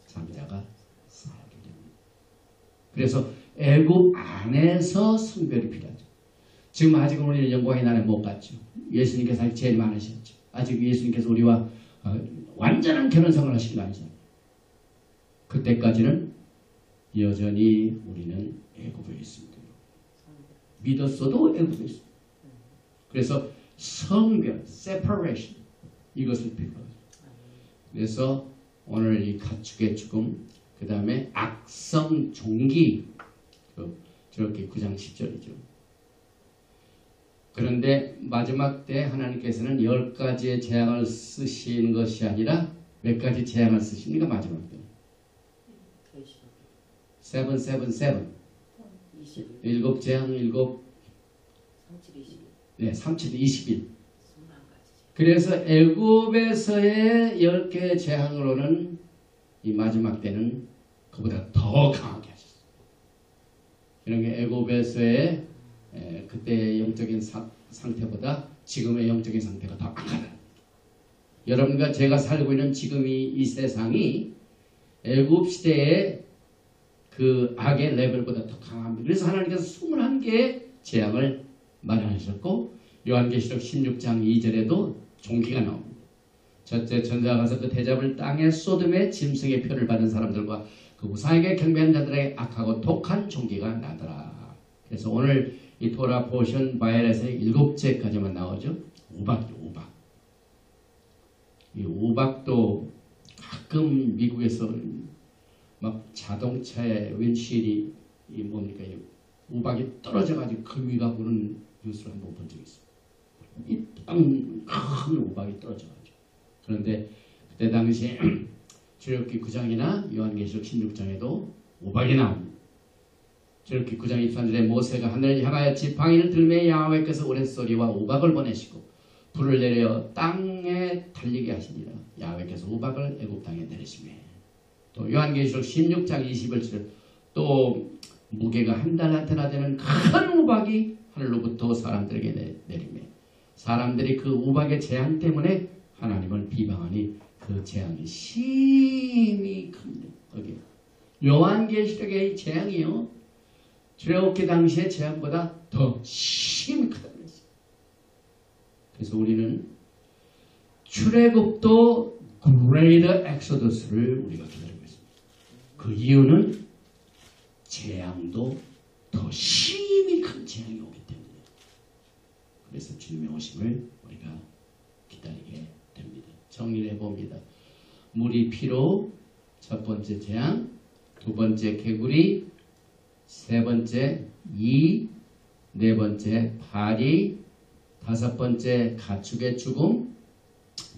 장자가 살게 됩니다. 그래서 애굽 안에서 성별이 필요하죠. 지금 아직은 우리는 영광의 나라에 못 갔죠. 예수님께서 아직 제일 많으셨죠. 아직 예수님께서 우리와 완전한 결혼생활을 하신 거 아니잖아요. 그때까지는 여전히 우리는 애굽에 있습니다. 믿었어도 애굽에 있습니다. 그래서 성별, separation 이것을 필요하죠. 그래서 오늘 이 가축의 죽음, 그 다음에 악성 종기, 저렇게 9장 10절이죠. 그런데 마지막 때 하나님께서는 10가지의 재앙을 쓰시는 것이 아니라 몇 가지 재앙을 쓰십니까? 마지막 때 777 일곱 재앙, 일곱 37, 21. 그래서 애굽에서의 10개의 재앙으로는 이 마지막 때는 그보다 더 강하게 하셨어요. 이런 게 애굽에서의 그때의 영적인 상태보다 지금의 영적인 상태가 더 악하다. 여러분과 제가 살고 있는 지금 이 세상이 애굽 시대의 그 악의 레벨보다 더 강합니다. 그래서 하나님께서 21개의 재앙을 마련하셨고 요한계시록 16장 2절에도 종기가 나옵니다. 첫째 전자가 가서 그 대접을 땅에 소돔의 짐승의 표를 받은 사람들과 그 우상에게 경배하는 자들에게 악하고 독한 종기가 나더라. 그래서 오늘 이 토라 포션 바엘에서 7제까지만 나오죠. 우박이죠. 우박. 이 우박도 가끔 미국에서 막 자동차에 윈실이 이 뭡니까 이 우박이 떨어져가지고 금이가 부는 뉴스를 한번 본 적이 있어요. 이 큰 우박이 떨어져가지고. 그런데 그때 당시에 출애굽기 9장이나 요한계시록 16장에도 우박이 나옵니다. 출애굽기 9장 23절에 모세가 하늘을 향하여 지팡이를 들매 야훼께서 우레소리와 우박을 보내시고 불을 내려 땅에 달리게 하시니라. 야훼께서 우박을 애굽 땅에 내리시매. 또 요한계시록 16장 21절 또 무게가 한 달란트나 되는 큰 우박이 하늘로부터 사람들에게 내리매 사람들이 그 우박의 재앙 때문에 하나님을 비방하니 그 재앙이 심히 큽니다. 거기 요한계시록의 재앙이요 출애굽기 당시의 재앙보다 더 심히 크다고 했어요. 그래서 우리는 출애굽도 Greater Exodus를 우리가 기다리고 있습니다. 그 이유는 재앙도 더 심히 큰 재앙이 오기 때문에 그래서 주님의 오심을 우리가 기다리게 됩니다. 정리를 해봅니다. 물이 피로 첫 번째 재앙, 두 번째 개구리, 세 번째 이, 네 번째 파리, 다섯 번째 가축의 죽음,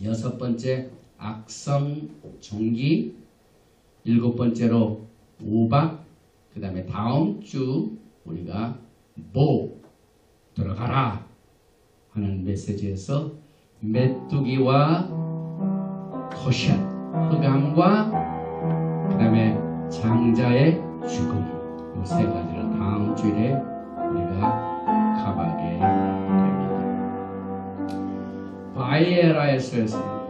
여섯 번째 악성 종기, 일곱 번째로 우박, 그 다음에 다음 주 우리가 들어가라 하는 메시지에서 메뚜기와 토샷, 흑암과 그 다음에 장자의 죽음 이 세 가지를 다음 주일에 우리가 가봐게 됩니다. 바이에라에서였습니다.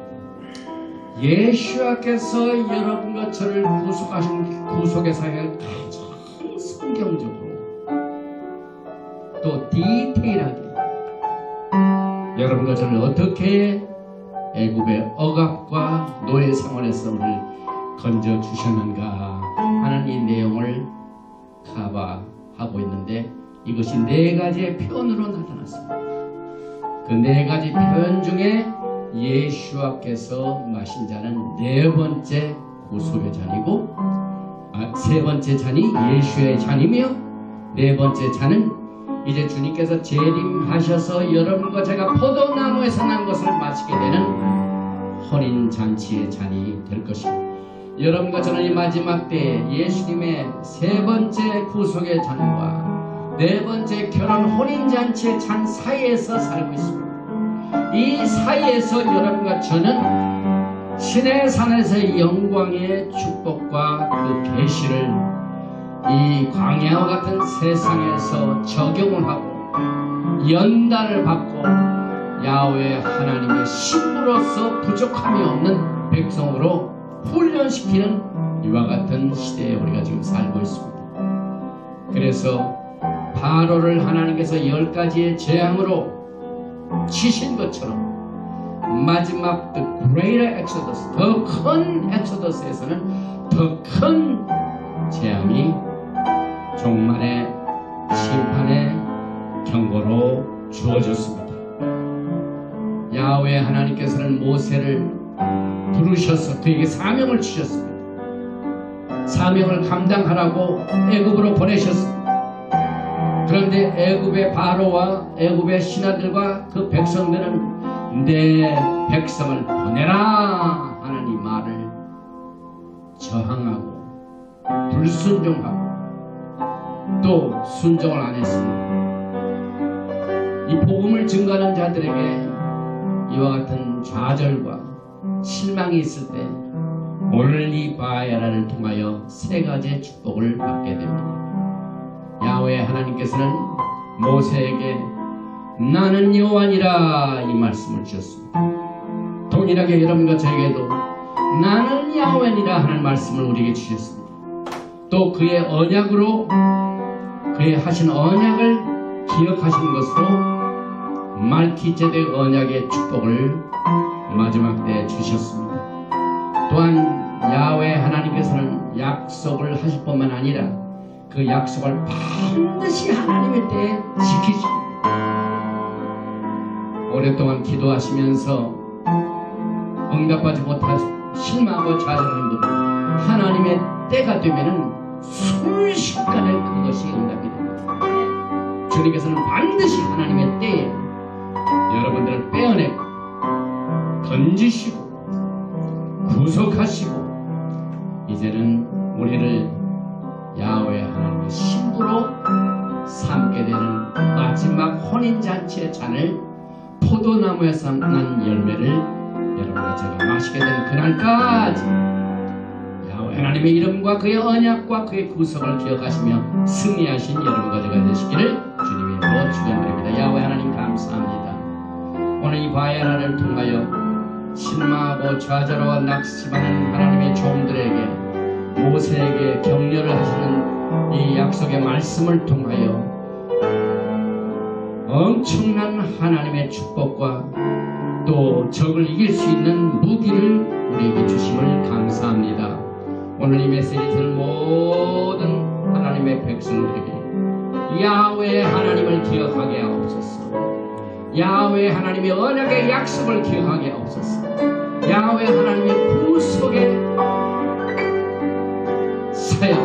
예수께서 여러분과 저를 구속하신 구속의 사역을 가장 성경적으로 또 디테일하게 여러분과 저를 어떻게 애굽의 억압과 노예 생활에서 우리를 건져주셨는가 하는 이 내용을 커버하고 있는데 이것이 네 가지의 표현으로 나타났습니다. 그 네 가지 표현 중에 예수께서 마신 잔은 네 번째 구속의 잔이고 세 번째 잔이 예수의 잔이며 네 번째 잔은 이제 주님께서 재림하셔서 여러분과 제가 포도나무에서 난 것을 마시게 되는 혼인잔치의 잔이 될 것입니다. 여러분과 저는 이 마지막 때에 예수님의 세 번째 구속의 잔과 네 번째 결혼 혼인잔치의 잔 사이에서 살고 있습니다. 이 사이에서 여러분과 저는 신의 산에서의 영광의 축복과 그 계시를 이 광야와 같은 세상에서 적용을 하고 연단을 받고 야훼 하나님의 신부로서 부족함이 없는 백성으로 훈련시키는 이와 같은 시대에 우리가 지금 살고 있습니다. 그래서 바로를 하나님께서 10가지의 재앙으로 치신 것처럼 마지막 The Greater Exodus, 더 큰 엑소더스에서는 더 큰 재앙이 종말의 심판의 경고로 주어졌습니다. 야훼 하나님께서는 모세를 부르셔서 그에게 사명을 주셨습니다. 사명을 감당하라고 애굽으로 보내셨습니다. 그런데 애굽의 바로와 애굽의 신하들과 그 백성들은 내 백성을 보내라 하는 이 말을 저항하고 불순종하고 또 순종을 안 했습니다. 이 복음을 증거하는 자들에게 이와 같은 좌절과 실망이 있을 때 오늘 이 바야라를 통하여 세 가지의 축복을 받게 됩니다. 야훼 하나님께서는 모세에게 나는 여호와니라 이 말씀을 주셨습니다. 동일하게 여러분과 저에게도 나는 야훼니라 하는 말씀을 우리에게 주셨습니다. 또 그의 언약으로 그의 하신 언약을 기억하시는 것으로 말키제덱 언약의 축복을 마지막 때에 주셨습니다. 또한 야훼 하나님께서는 약속을 하실 뿐만 아니라 그 약속을 반드시 하나님의 때에 지키십니다. 오랫동안 기도하시면서 응답하지 못하고 실망하고 좌절하는 분은 하나님의 때가 되면은 순식간에 그것이 응답이 됩니다. 주님께서는 반드시 하나님의 때에 여러분들을 빼어내고 건지시고 구속하시고 이제는 우리를 야훼 하나님의 신부로 삼게 되는 마지막 혼인잔치의 잔을 포도나무에서 난 열매를 여러분과 제가 마시게 되는 그날까지 야훼 하나님의 이름과 그의 언약과 그의 구속을 기억하시며 승리하신 여러분과 제가 되시기를 주님의 이름으로 축원드립니다. 야훼 하나님 감사합니다. 오늘 이 바야라를 통하여 실망하고 좌절하고 낙심하는 하나님의 종들에게 모세에게 격려를 하시는 이 약속의 말씀을 통하여 엄청난 하나님의 축복과 또 적을 이길 수 있는 무기를 우리에게 주심을 감사합니다. 오늘 이 메시지 들은 모든 하나님의 백성들에게 야훼 하나님을 기억하게 하옵소서. 야훼 하나님의 언약의 약속을 기억하게 하옵소서. 야훼 하나님의 구속의 사역을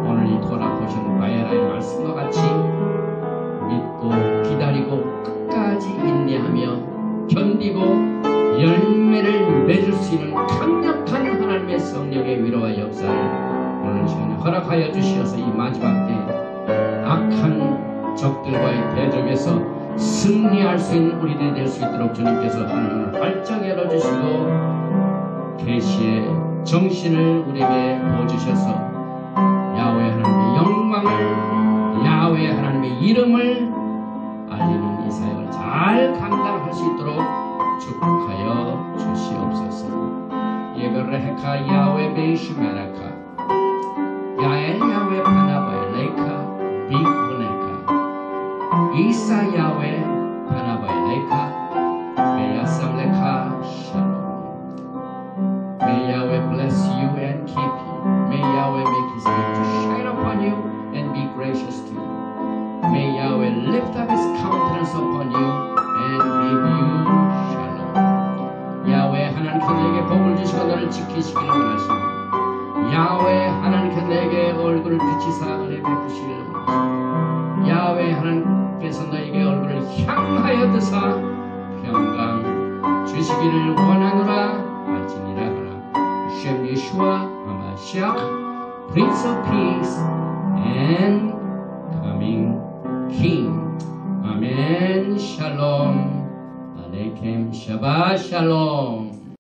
오늘 이 돌아보신 바야라의 말씀과 같이 믿고 기다리고 끝까지 인내하며 견디고 열매를 맺을 수 있는 강력한 하나님의 성령의 위로와 역사를 오늘 시간에 허락하여 주시어서 이 마지막 때 악한 적들과의 대적에서 승리할 수 있는 우리들이 될 수 있도록 주님께서 하나님을 활짝 열어주시고 계시의 정신을 우리에게 부어주셔서 야훼 하나님의 영광을 야훼 하나님의 이름을 알리는 이 사역을 잘 감당할 수 있도록 축복하여 주시옵소서. 예베레카 야훼 베이시마라카 야엘 야훼 파나바엘레카 비쿠네카 이사 야훼 파나바엘레카 메야삼레카 샬롬. May Yahweh bless you and keep you. May Yahweh make his face to shine upon you and be gracious to you. May Yahweh lift up his countenance upon you and give you shalom. 야훼 하나님께서 내게 복을 주시고 너를 지키시기를 원하십니다. 야훼 하나님께서 내게 얼굴을 비치사 은혜 베푸시기를 원하십니다. 야훼 야훼 하나님께서 너에게 얼굴을 향하여 드사 평강 주시기를 원하노라 할지니라 하라. 셴 예슈아 하마시아 Prince of Peace and Coming King. 아멘. 샬롬 알레이켐 샤바 샬롬.